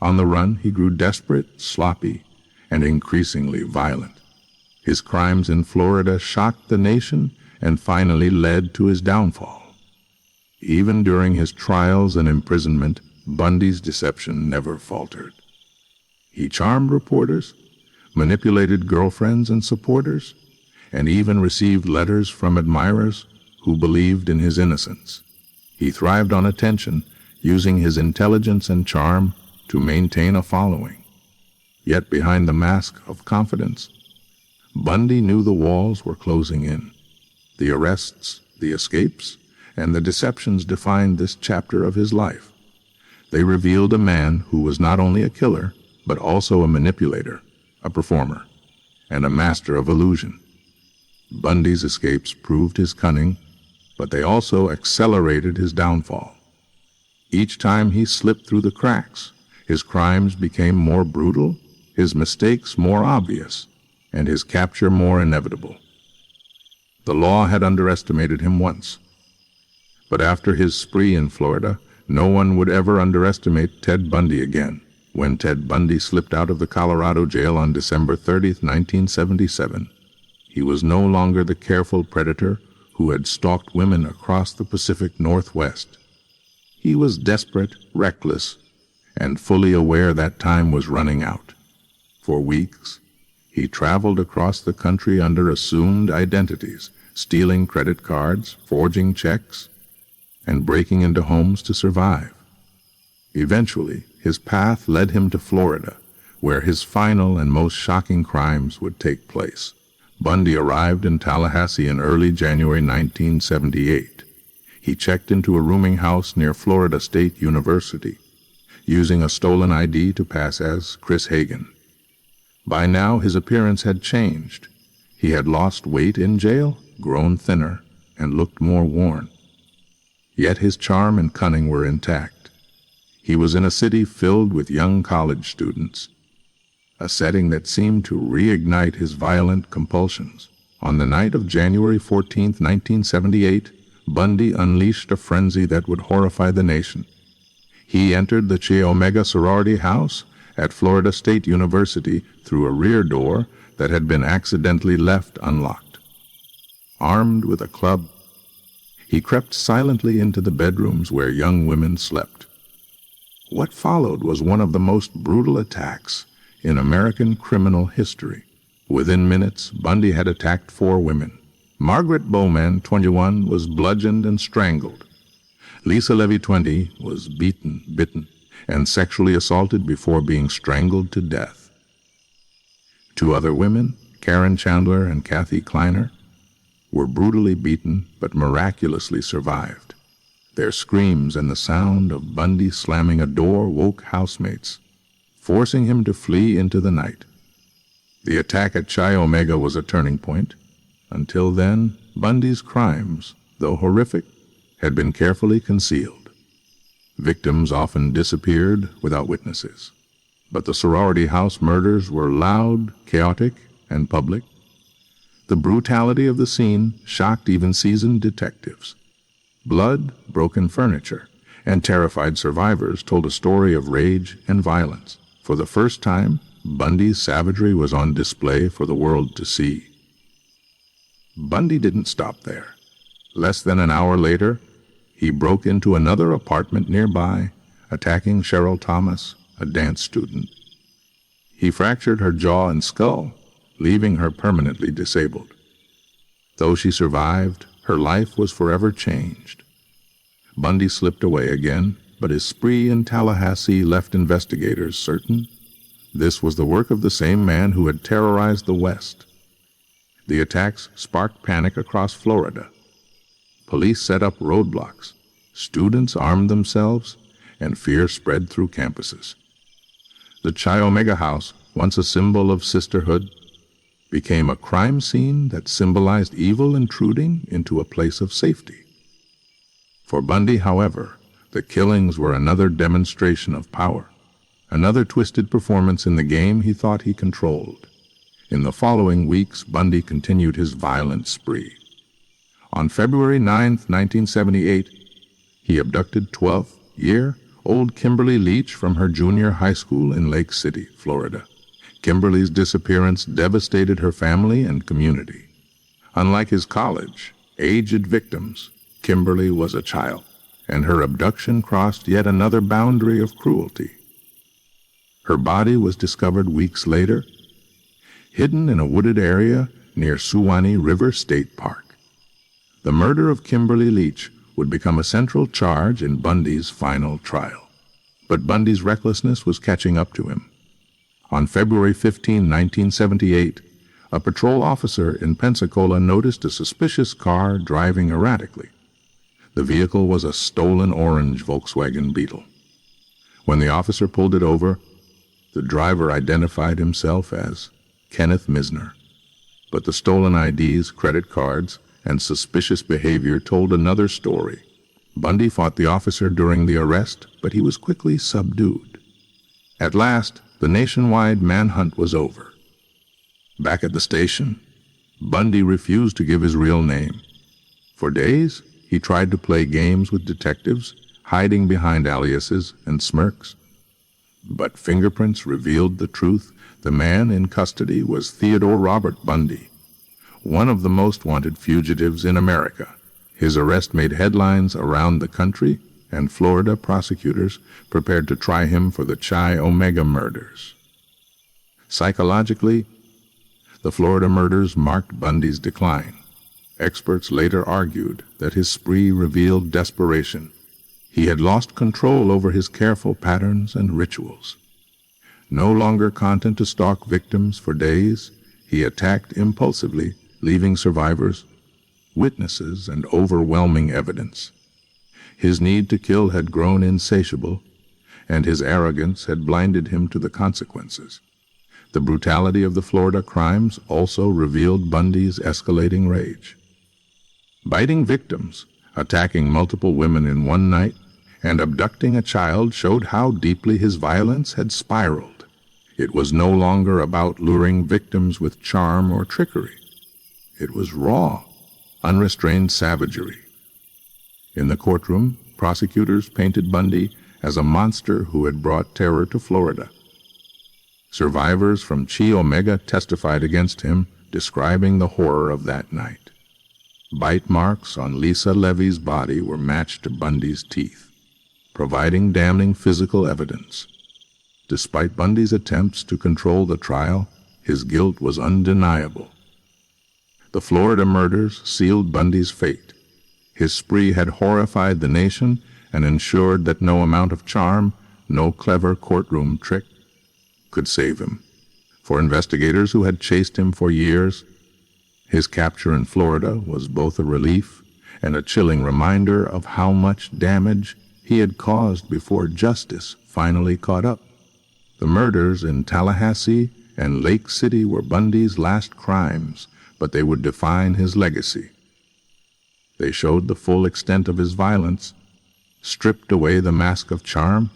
On the run, he grew desperate, sloppy, and increasingly violent. His crimes in Florida shocked the nation and finally led to his downfall. Even during his trials and imprisonment, Bundy's deception never faltered. He charmed reporters, manipulated girlfriends and supporters, and even received letters from admirers who believed in his innocence. He thrived on attention, using his intelligence and charm to maintain a following. Yet behind the mask of confidence, Bundy knew the walls were closing in. The arrests, the escapes, and the deceptions defined this chapter of his life. They revealed a man who was not only a killer, but also a manipulator, a performer, and a master of illusion. Bundy's escapes proved his cunning, but they also accelerated his downfall. Each time he slipped through the cracks, his crimes became more brutal, his mistakes more obvious, and his capture more inevitable. The law had underestimated him once, but after his spree in Florida, no one would ever underestimate Ted Bundy again. When Ted Bundy slipped out of the Colorado jail on December 30, 1977, he was no longer the careful predator who had stalked women across the Pacific Northwest. He was desperate, reckless, and fully aware that time was running out. For weeks, he traveled across the country under assumed identities, stealing credit cards, forging checks, and breaking into homes to survive. Eventually, his path led him to Florida, where his final and most shocking crimes would take place. Bundy arrived in Tallahassee in early January 1978. He checked into a rooming house near Florida State University, using a stolen ID to pass as Chris Hagen. By now, his appearance had changed. He had lost weight in jail, grown thinner, and looked more worn. Yet his charm and cunning were intact. He was in a city filled with young college students, a setting that seemed to reignite his violent compulsions. On the night of January 14, 1978, Bundy unleashed a frenzy that would horrify the nation. He entered the Chi Omega sorority house at Florida State University through a rear door that had been accidentally left unlocked. Armed with a club, he crept silently into the bedrooms where young women slept. What followed was one of the most brutal attacks in American criminal history. Within minutes, Bundy had attacked 4 women. Margaret Bowman, 21, was bludgeoned and strangled. Lisa Levy, 20, was beaten, bitten, and sexually assaulted before being strangled to death. 2 other women, Karen Chandler and Kathy Kleiner, were brutally beaten but miraculously survived. Their screams and the sound of Bundy slamming a door woke housemates, forcing him to flee into the night. The attack at Chi Omega was a turning point. Until then, Bundy's crimes, though horrific, had been carefully concealed. Victims often disappeared without witnesses. But the sorority house murders were loud, chaotic, and public. The brutality of the scene shocked even seasoned detectives. Blood, broken furniture, and terrified survivors told a story of rage and violence. For the first time, Bundy's savagery was on display for the world to see. Bundy didn't stop there. Less than an hour later, he broke into another apartment nearby, attacking Cheryl Thomas, a dance student. He fractured her jaw and skull, leaving her permanently disabled. Though she survived, her life was forever changed. Bundy slipped away again, but his spree in Tallahassee left investigators certain This was the work of the same man who had terrorized the West. The attacks sparked panic across Florida. Police set up roadblocks, students armed themselves, and fear spread through campuses. The Chi Omega House, once a symbol of sisterhood, became a crime scene that symbolized evil intruding into a place of safety. For Bundy, however, the killings were another demonstration of power, another twisted performance in the game he thought he controlled. In the following weeks, Bundy continued his violent spree. On February 9, 1978, he abducted 12-year-old Kimberly Leach from her junior high school in Lake City, Florida. Kimberly's disappearance devastated her family and community. Unlike his college-aged victims, Kimberly was a child, and her abduction crossed yet another boundary of cruelty. Her body was discovered weeks later, hidden in a wooded area near Suwannee River State Park. The murder of Kimberly Leach would become a central charge in Bundy's final trial. But Bundy's recklessness was catching up to him. On February 15, 1978, a patrol officer in Pensacola noticed a suspicious car driving erratically. The vehicle was a stolen orange Volkswagen Beetle. When the officer pulled it over, the driver identified himself as Kenneth Misner. But the stolen IDs, credit cards, and suspicious behavior told another story. Bundy fought the officer during the arrest, but he was quickly subdued. At last, the nationwide manhunt was over. Back at the station, Bundy refused to give his real name. For days, he tried to play games with detectives, hiding behind aliases and smirks. But fingerprints revealed the truth. The man in custody was Theodore Robert Bundy, one of the most wanted fugitives in America. His arrest made headlines around the country, and Florida prosecutors prepared to try him for the Chi Omega murders. Psychologically, the Florida murders marked Bundy's decline. Experts later argued that his spree revealed desperation. He had lost control over his careful patterns and rituals. No longer content to stalk victims for days, he attacked impulsively, leaving survivors, witnesses, and overwhelming evidence. His need to kill had grown insatiable, and his arrogance had blinded him to the consequences. The brutality of the Florida crimes also revealed Bundy's escalating rage. Biting victims, attacking multiple women in one night, and abducting a child showed how deeply his violence had spiraled. It was no longer about luring victims with charm or trickery. It was raw, unrestrained savagery. In the courtroom, prosecutors painted Bundy as a monster who had brought terror to Florida. Survivors from Chi Omega testified against him, describing the horror of that night. Bite marks on Lisa Levy's body were matched to Bundy's teeth, providing damning physical evidence. Despite Bundy's attempts to control the trial, his guilt was undeniable. The Florida murders sealed Bundy's fate. His spree had horrified the nation and ensured that no amount of charm, no clever courtroom trick, could save him. For investigators who had chased him for years, his capture in Florida was both a relief and a chilling reminder of how much damage he had caused before justice finally caught up. The murders in Tallahassee and Lake City were Bundy's last crimes, but they would define his legacy. They showed the full extent of his violence, stripped away the mask of charm,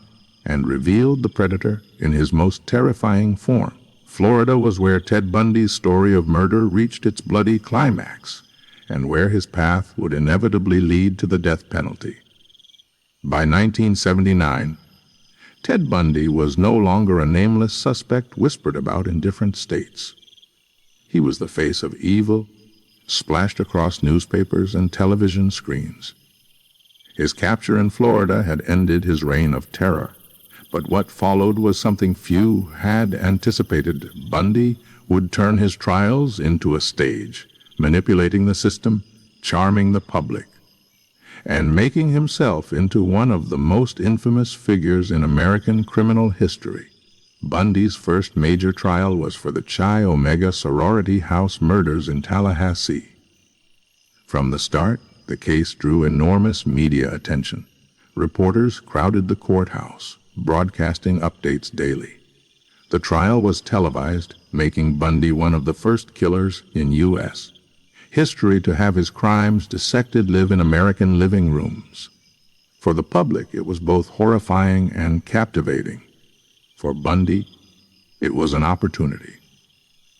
and revealed the predator in his most terrifying form. Florida was where Ted Bundy's story of murder reached its bloody climax, and where his path would inevitably lead to the death penalty. By 1979, Ted Bundy was no longer a nameless suspect whispered about in different states. He was the face of evil, splashed across newspapers and television screens. His capture in Florida had ended his reign of terror, but what followed was something few had anticipated. Bundy would turn his trials into a stage, manipulating the system, charming the public, and making himself into one of the most infamous figures in American criminal history. Bundy's first major trial was for the Chi Omega sorority house murders in Tallahassee. From the start, the case drew enormous media attention. Reporters crowded the courthouse, broadcasting updates daily. The trial was televised, making Bundy one of the first killers in U.S. history to have his crimes dissected live in American living rooms. For the public, it was both horrifying and captivating. For Bundy, it was an opportunity.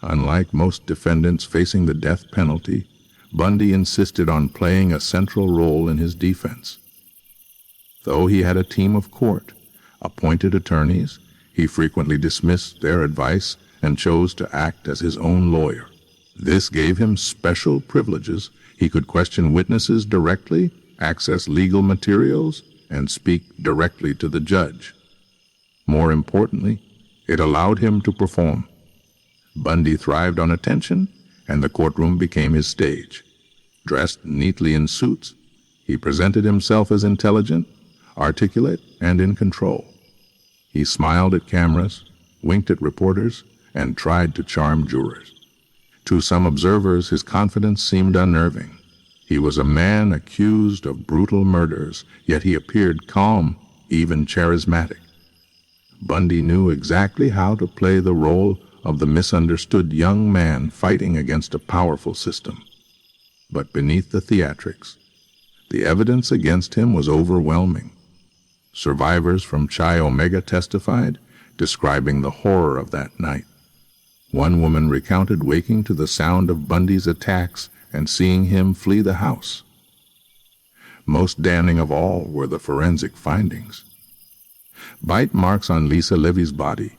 Unlike most defendants facing the death penalty, Bundy insisted on playing a central role in his defense. Though he had a team of court-appointed attorneys, he frequently dismissed their advice and chose to act as his own lawyer. This gave him special privileges. He could question witnesses directly, access legal materials, and speak directly to the judge. More importantly, it allowed him to perform. Bundy thrived on attention, and the courtroom became his stage. Dressed neatly in suits, he presented himself as intelligent, articulate, and in control. He smiled at cameras, winked at reporters, and tried to charm jurors. To some observers, his confidence seemed unnerving. He was a man accused of brutal murders, yet he appeared calm, even charismatic. Bundy knew exactly how to play the role of the misunderstood young man fighting against a powerful system. But beneath the theatrics, the evidence against him was overwhelming. Survivors from Chi Omega testified, describing the horror of that night. One woman recounted waking to the sound of Bundy's attacks and seeing him flee the house. Most damning of all were the forensic findings. Bite marks on Lisa Levy's body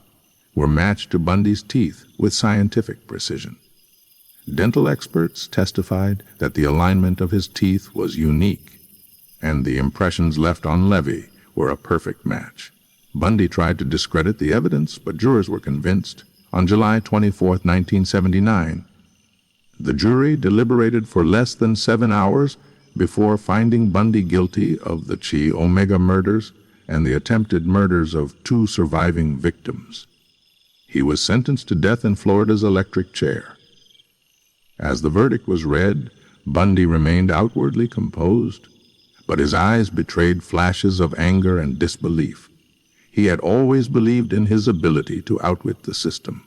were matched to Bundy's teeth with scientific precision. Dental experts testified that the alignment of his teeth was unique, and the impressions left on Levy were a perfect match. Bundy tried to discredit the evidence, but jurors were convinced. On July 24, 1979, the jury deliberated for less than 7 hours before finding Bundy guilty of the Chi Omega murders and the attempted murders of 2 surviving victims. He was sentenced to death in Florida's electric chair. As the verdict was read, Bundy remained outwardly composed, but his eyes betrayed flashes of anger and disbelief. He had always believed in his ability to outwit the system.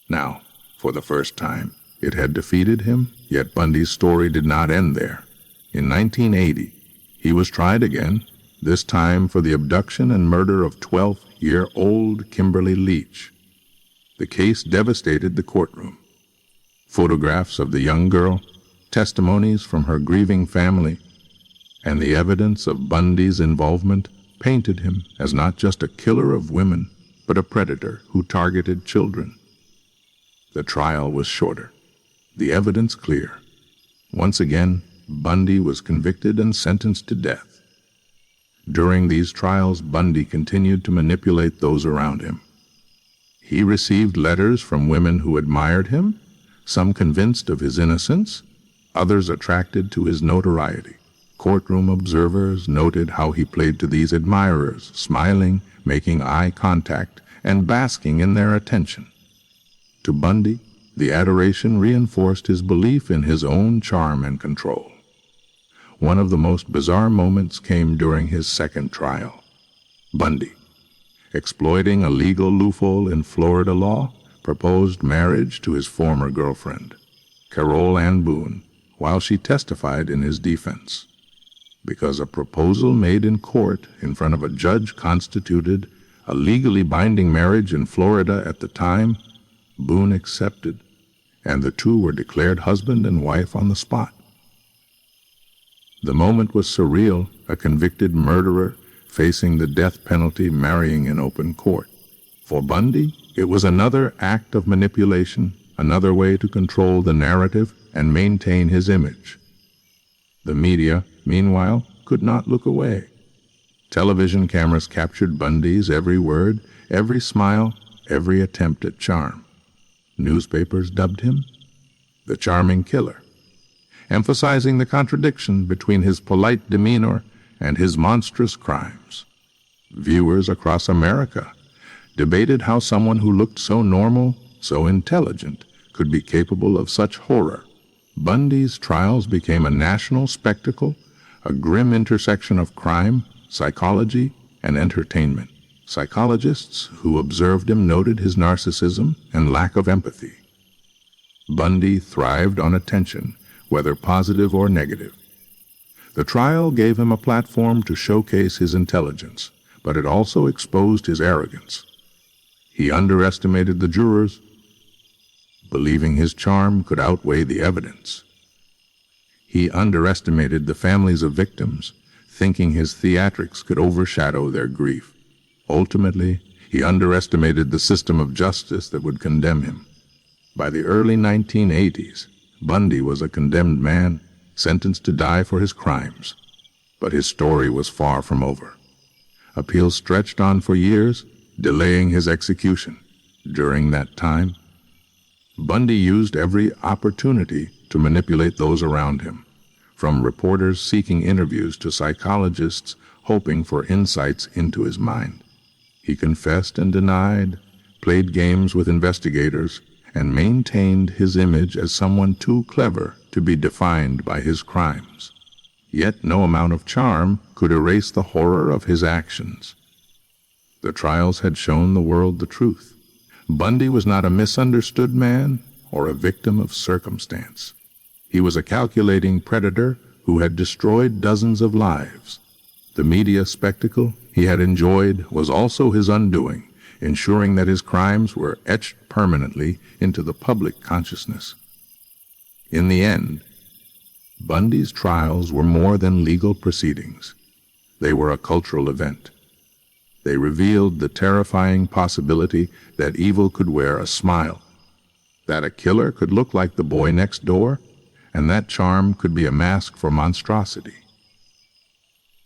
Now, for the first time, it had defeated him, yet Bundy's story did not end there. In 1980, he was tried again, this time for the abduction and murder of 12-year-old Kimberly Leach. The case devastated the courtroom. Photographs of the young girl, testimonies from her grieving family, and the evidence of Bundy's involvement painted him as not just a killer of women, but a predator who targeted children. The trial was shorter, the evidence clear. Once again, Bundy was convicted and sentenced to death. During these trials, Bundy continued to manipulate those around him. He received letters from women who admired him, some convinced of his innocence, others attracted to his notoriety. Courtroom observers noted how he played to these admirers, smiling, making eye contact, and basking in their attention. To Bundy, the adoration reinforced his belief in his own charm and control. One of the most bizarre moments came during his second trial. Bundy, exploiting a legal loophole in Florida law, proposed marriage to his former girlfriend, Carol Ann Boone, while she testified in his defense. Because a proposal made in court in front of a judge constituted a legally binding marriage in Florida at the time, Boone accepted, and the two were declared husband and wife on the spot. The moment was surreal, a convicted murderer facing the death penalty marrying in open court. For Bundy, it was another act of manipulation, another way to control the narrative and maintain his image. The media, meanwhile, could not look away. Television cameras captured Bundy's every word, every smile, every attempt at charm. Newspapers dubbed him the charming killer, emphasizing the contradiction between his polite demeanor and his monstrous crimes. Viewers across America debated how someone who looked so normal, so intelligent, could be capable of such horror. Bundy's trials became a national spectacle, a grim intersection of crime, psychology, and entertainment. Psychologists who observed him noted his narcissism and lack of empathy. Bundy thrived on attention, whether positive or negative. The trial gave him a platform to showcase his intelligence, but it also exposed his arrogance. He underestimated the jurors, believing his charm could outweigh the evidence. He underestimated the families of victims, thinking his theatrics could overshadow their grief. Ultimately, he underestimated the system of justice that would condemn him. By the early 1980s, Bundy was a condemned man, sentenced to die for his crimes. But his story was far from over. Appeals stretched on for years, delaying his execution. During that time, Bundy used every opportunity to manipulate those around him, from reporters seeking interviews to psychologists hoping for insights into his mind. He confessed and denied, played games with investigators, and maintained his image as someone too clever to be defined by his crimes. Yet no amount of charm could erase the horror of his actions. The trials had shown the world the truth. Bundy was not a misunderstood man or a victim of circumstance. He was a calculating predator who had destroyed dozens of lives. The media spectacle he had enjoyed was also his undoing, ensuring that his crimes were etched permanently into the public consciousness. In the end, Bundy's trials were more than legal proceedings. They were a cultural event. They revealed the terrifying possibility that evil could wear a smile, that a killer could look like the boy next door, and that charm could be a mask for monstrosity.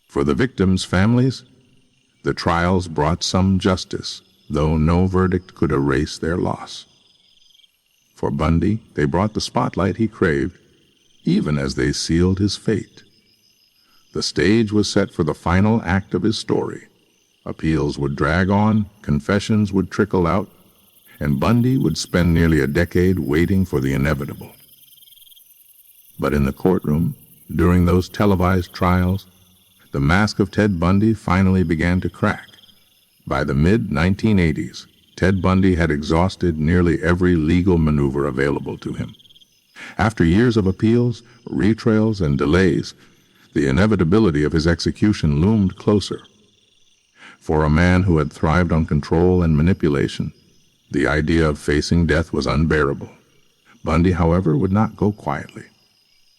For the victims' families, the trials brought some justice, though no verdict could erase their loss. For Bundy, they brought the spotlight he craved, even as they sealed his fate. The stage was set for the final act of his story. Appeals would drag on, confessions would trickle out, and Bundy would spend nearly a decade waiting for the inevitable. But in the courtroom, during those televised trials, the mask of Ted Bundy finally began to crack. By the mid-1980s, Ted Bundy had exhausted nearly every legal maneuver available to him. After years of appeals, retrials, and delays, the inevitability of his execution loomed closer. For a man who had thrived on control and manipulation, the idea of facing death was unbearable. Bundy, however, would not go quietly.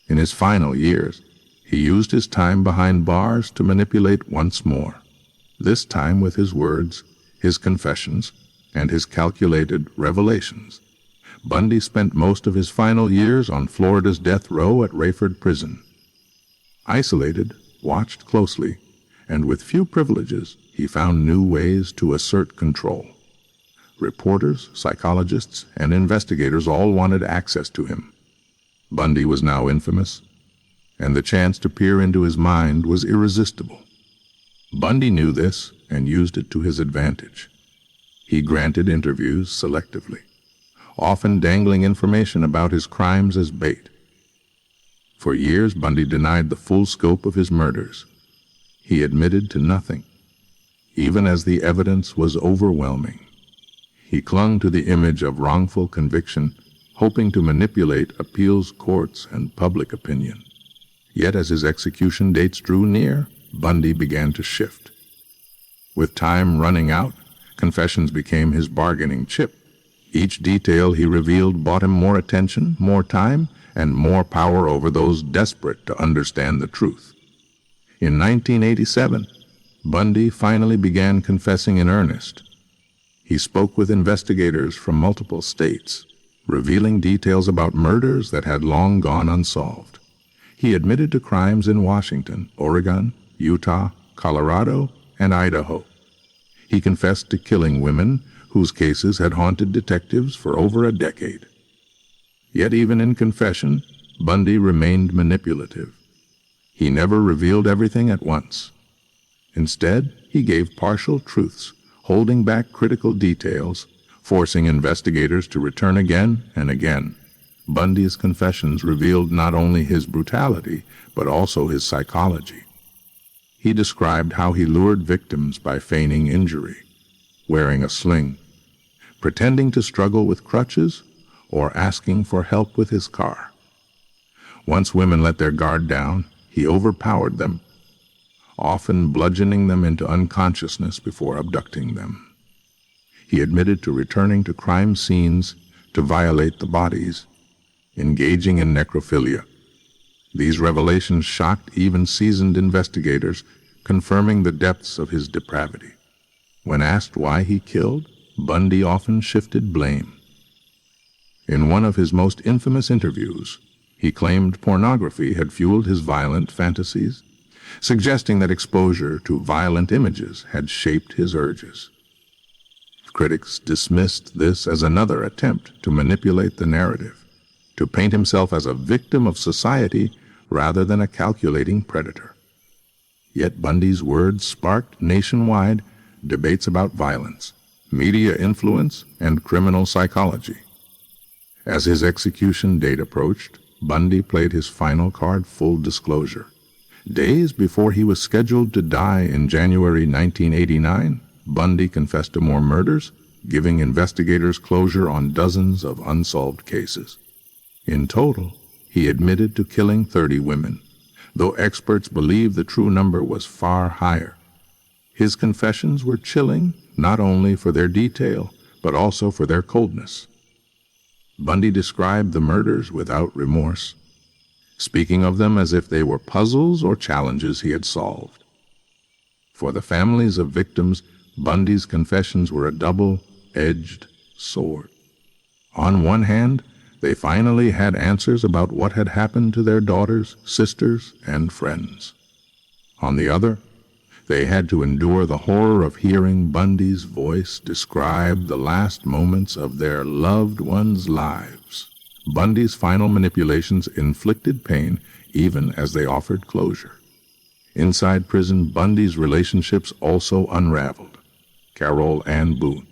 In his final years, he used his time behind bars to manipulate once more, this time with his words, his confessions, and his calculated revelations. Bundy spent most of his final years on Florida's death row at Rayford Prison. Isolated, watched closely, and with few privileges, he found new ways to assert control. Reporters, psychologists, and investigators all wanted access to him. Bundy was now infamous, and the chance to peer into his mind was irresistible. Bundy knew this and used it to his advantage. He granted interviews selectively, often dangling information about his crimes as bait. For years, Bundy denied the full scope of his murders. He admitted to nothing, even as the evidence was overwhelming. He clung to the image of wrongful conviction, hoping to manipulate appeals courts and public opinion. Yet as his execution dates drew near, Bundy began to shift. With time running out, confessions became his bargaining chip. Each detail he revealed bought him more attention, more time, and more power over those desperate to understand the truth. In 1987, Bundy finally began confessing in earnest. He spoke with investigators from multiple states, revealing details about murders that had long gone unsolved. He admitted to crimes in Washington, Oregon, Utah, Colorado, and Idaho. He confessed to killing women whose cases had haunted detectives for over a decade. Yet even in confession, Bundy remained manipulative. He never revealed everything at once. Instead, he gave partial truths, holding back critical details, forcing investigators to return again and again. Bundy's confessions revealed not only his brutality, but also his psychology. He described how he lured victims by feigning injury, wearing a sling, pretending to struggle with crutches, or asking for help with his car. Once women let their guard down, he overpowered them, often bludgeoning them into unconsciousness before abducting them. He admitted to returning to crime scenes to violate the bodies, engaging in necrophilia. These revelations shocked even seasoned investigators, confirming the depths of his depravity. When asked why he killed, Bundy often shifted blame. In one of his most infamous interviews, he claimed pornography had fueled his violent fantasies, suggesting that exposure to violent images had shaped his urges. Critics dismissed this as another attempt to manipulate the narrative, to paint himself as a victim of society rather than a calculating predator. Yet Bundy's words sparked nationwide debates about violence, media influence, and criminal psychology. As his execution date approached, Bundy played his final card full disclosure. Days before he was scheduled to die in January 1989, Bundy confessed to more murders, giving investigators closure on dozens of unsolved cases. In total, he admitted to killing 30 women, though experts believe the true number was far higher. His confessions were chilling, not only for their detail, but also for their coldness. Bundy described the murders without remorse, speaking of them as if they were puzzles or challenges he had solved. For the families of victims, Bundy's confessions were a double-edged sword. On one hand, they finally had answers about what had happened to their daughters, sisters, and friends. On the other, they had to endure the horror of hearing Bundy's voice describe the last moments of their loved ones' lives. Bundy's final manipulations inflicted pain even as they offered closure. Inside prison, Bundy's relationships also unraveled. Carol Ann Boone,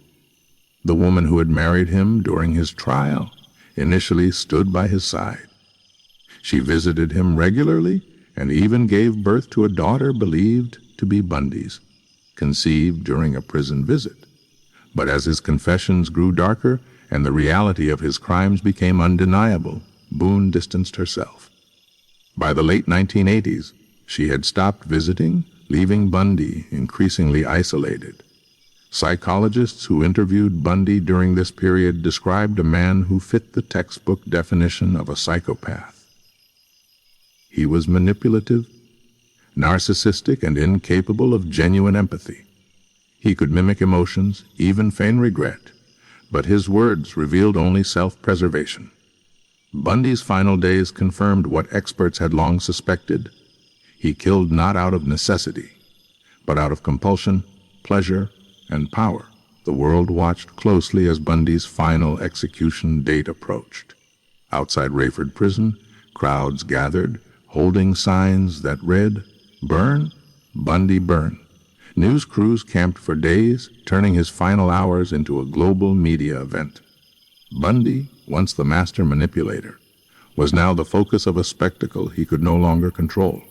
the woman who had married him during his trial, initially stood by his side. She visited him regularly and even gave birth to a daughter believed to be Bundy's, conceived during a prison visit. But as his confessions grew darker and the reality of his crimes became undeniable, Boone distanced herself. By the late 1980s, she had stopped visiting, leaving Bundy increasingly isolated. Psychologists who interviewed Bundy during this period described a man who fit the textbook definition of a psychopath. He was manipulative, narcissistic, and incapable of genuine empathy. He could mimic emotions, even feign regret, but his words revealed only self-preservation. Bundy's final days confirmed what experts had long suspected. He killed not out of necessity, but out of compulsion, pleasure, and power. The world watched closely as Bundy's final execution date approached. Outside Rayford Prison, crowds gathered, holding signs that read, "Burn, Bundy, burn." News crews camped for days, turning his final hours into a global media event. Bundy, once the master manipulator, was now the focus of a spectacle he could no longer control.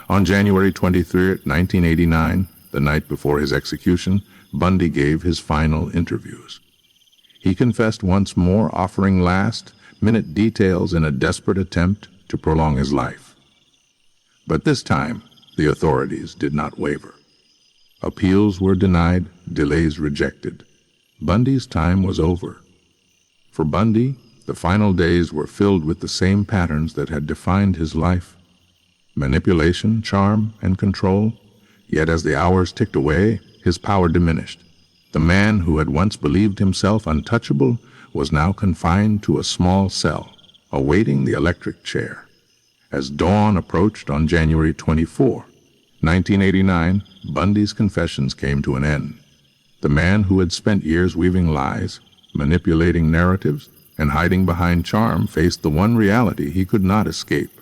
On January 23, 1989, the night before his execution, Bundy gave his final interviews. He confessed once more, offering last-minute details in a desperate attempt to prolong his life. But this time, the authorities did not waver. Appeals were denied, delays rejected. Bundy's time was over. For Bundy, the final days were filled with the same patterns that had defined his life: manipulation, charm, and control. Yet as the hours ticked away, his power diminished. The man who had once believed himself untouchable was now confined to a small cell, awaiting the electric chair. As dawn approached on January 24, 1989, Bundy's confessions came to an end. The man who had spent years weaving lies, manipulating narratives, and hiding behind charm faced the one reality he could not escape.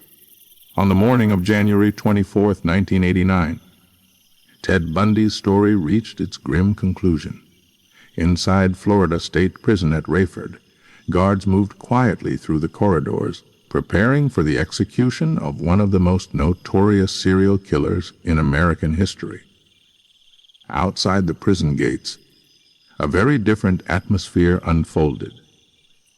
On the morning of January 24, 1989, Ted Bundy's story reached its grim conclusion. Inside Florida State Prison at Rayford, guards moved quietly through the corridors, preparing for the execution of one of the most notorious serial killers in American history. Outside the prison gates, a very different atmosphere unfolded.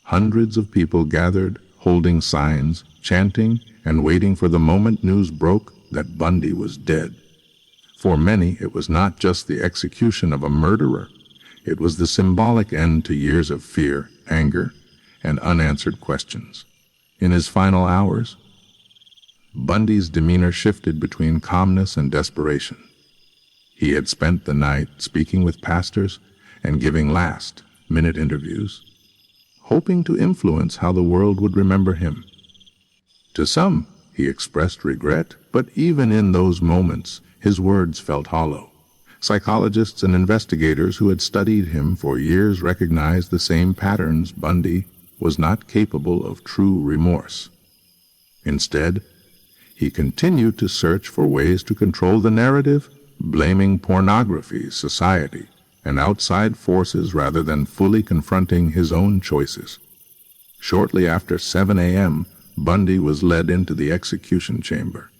Hundreds of people gathered, holding signs, chanting, and waiting for the moment news broke that Bundy was dead. For many, it was not just the execution of a murderer. It was the symbolic end to years of fear, anger, and unanswered questions. In his final hours, Bundy's demeanor shifted between calmness and desperation. He had spent the night speaking with pastors and giving last-minute interviews, hoping to influence how the world would remember him. To some, he expressed regret, but even in those moments, his words felt hollow. Psychologists and investigators who had studied him for years recognized the same patterns. Bundy was not capable of true remorse. Instead, he continued to search for ways to control the narrative, blaming pornography, society, and outside forces rather than fully confronting his own choices. Shortly after 7 a.m., Bundy was led into the execution chamber.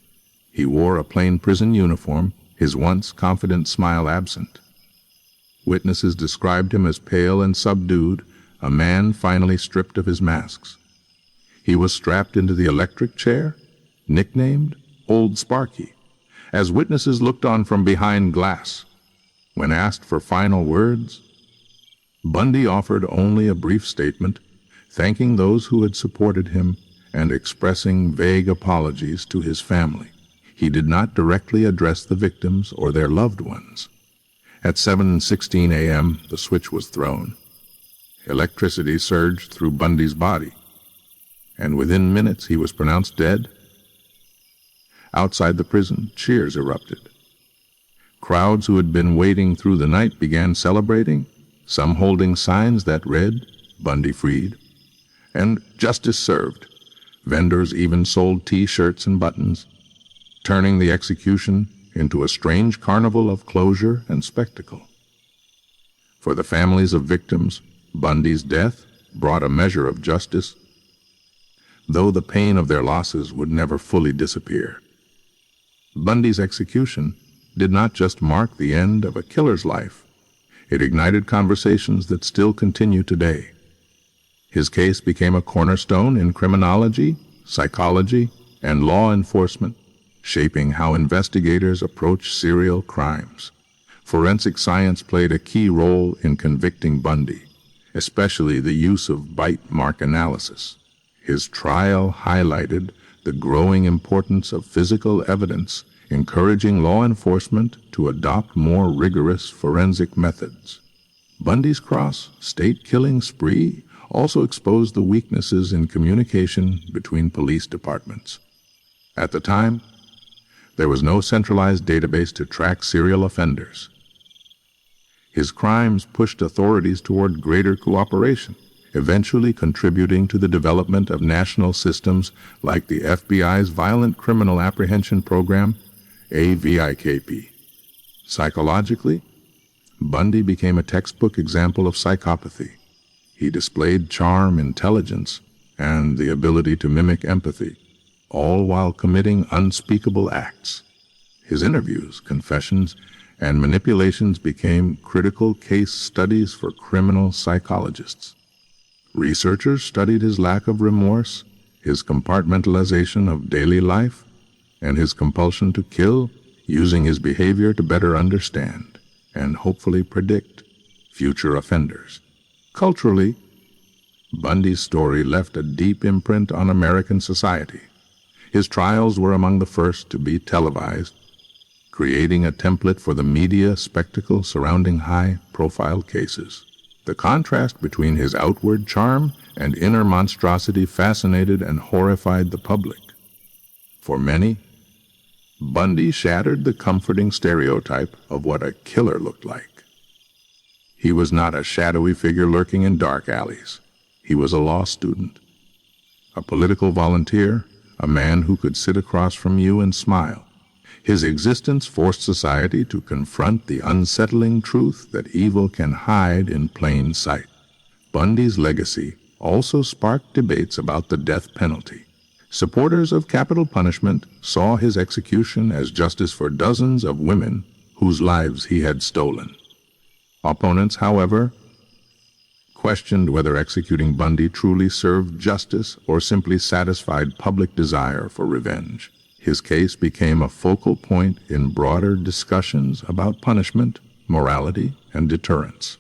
He wore a plain prison uniform, his once confident smile absent. Witnesses described him as pale and subdued, a man finally stripped of his masks. He was strapped into the electric chair, nicknamed Old Sparky, as witnesses looked on from behind glass. When asked for final words, Bundy offered only a brief statement, thanking those who had supported him and expressing vague apologies to his family. He did not directly address the victims or their loved ones. At 7:16 a.m., the switch was thrown. Electricity surged through Bundy's body, and within minutes he was pronounced dead. Outside the prison, cheers erupted. Crowds who had been waiting through the night began celebrating, some holding signs that read, "Bundy freed," and "Justice served." Vendors even sold T-shirts and buttons, turning the execution into a strange carnival of closure and spectacle. For the families of victims, Bundy's death brought a measure of justice, though the pain of their losses would never fully disappear. Bundy's execution did not just mark the end of a killer's life. It ignited conversations that still continue today. His case became a cornerstone in criminology, psychology, and law enforcement, shaping how investigators approach serial crimes. Forensic science played a key role in convicting Bundy, especially the use of bite mark analysis. His trial highlighted the growing importance of physical evidence, encouraging law enforcement to adopt more rigorous forensic methods. Bundy's cross-state killing spree also exposed the weaknesses in communication between police departments. At the time, there was no centralized database to track serial offenders. His crimes pushed authorities toward greater cooperation, eventually contributing to the development of national systems like the FBI's Violent Criminal Apprehension Program, AVIKP. Psychologically, Bundy became a textbook example of psychopathy. He displayed charm, intelligence, and the ability to mimic empathy, all while committing unspeakable acts. His interviews, confessions, and manipulations became critical case studies for criminal psychologists. Researchers studied his lack of remorse, his compartmentalization of daily life, and his compulsion to kill, using his behavior to better understand and hopefully predict future offenders. Culturally, Bundy's story left a deep imprint on American society. His trials were among the first to be televised, creating a template for the media spectacle surrounding high-profile cases. The contrast between his outward charm and inner monstrosity fascinated and horrified the public. For many, Bundy shattered the comforting stereotype of what a killer looked like. He was not a shadowy figure lurking in dark alleys. He was a law student, a political volunteer, a man who could sit across from you and smile. His existence forced society to confront the unsettling truth that evil can hide in plain sight. Bundy's legacy also sparked debates about the death penalty. Supporters of capital punishment saw his execution as justice for dozens of women whose lives he had stolen. Opponents, however, questioned whether executing Bundy truly served justice or simply satisfied public desire for revenge. His case became a focal point in broader discussions about punishment, morality, and deterrence.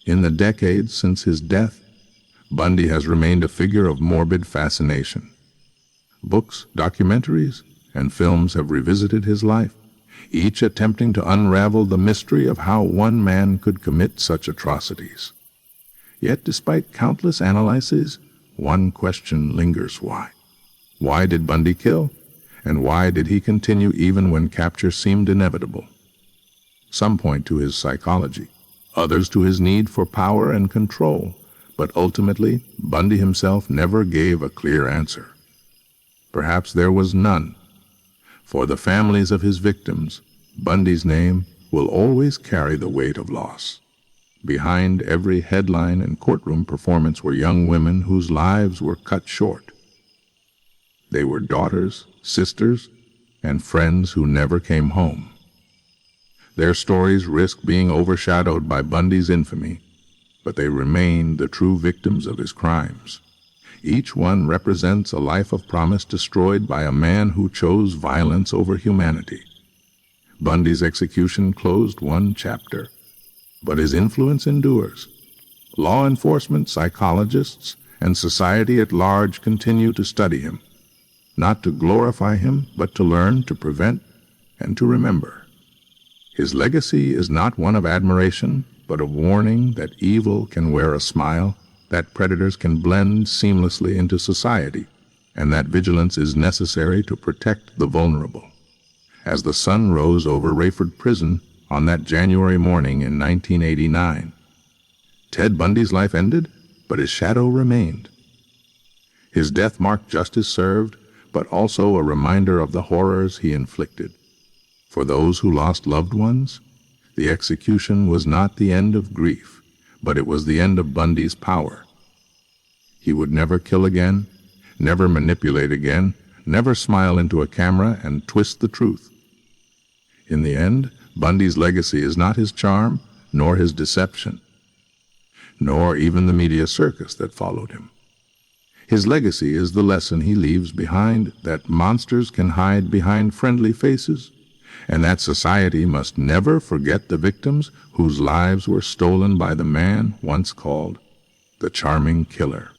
In the decades since his death, Bundy has remained a figure of morbid fascination. Books, documentaries, and films have revisited his life, each attempting to unravel the mystery of how one man could commit such atrocities. Yet, despite countless analyses, one question lingers: why? Why did Bundy kill? And why did he continue even when capture seemed inevitable? Some point to his psychology, others to his need for power and control, but ultimately, Bundy himself never gave a clear answer. Perhaps there was none. For the families of his victims, Bundy's name will always carry the weight of loss. Behind every headline and courtroom performance were young women whose lives were cut short. They were daughters, sisters, and friends who never came home. Their stories risked being overshadowed by Bundy's infamy, but they remained the true victims of his crimes. Each one represents a life of promise destroyed by a man who chose violence over humanity. Bundy's execution closed one chapter, but his influence endures. Law enforcement, psychologists, and society at large continue to study him, not to glorify him, but to learn, to prevent, and to remember. His legacy is not one of admiration, but a warning that evil can wear a smile, that predators can blend seamlessly into society, and that vigilance is necessary to protect the vulnerable. As the sun rose over Rayford Prison on that January morning in 1989, Ted Bundy's life ended, but his shadow remained. His death marked justice served, but also a reminder of the horrors he inflicted. For those who lost loved ones, the execution was not the end of grief, but it was the end of Bundy's power. He would never kill again, never manipulate again, never smile into a camera and twist the truth. In the end, Bundy's legacy is not his charm, nor his deception, nor even the media circus that followed him. His legacy is the lesson he leaves behind, that monsters can hide behind friendly faces, and that society must never forget the victims whose lives were stolen by the man once called the charming killer.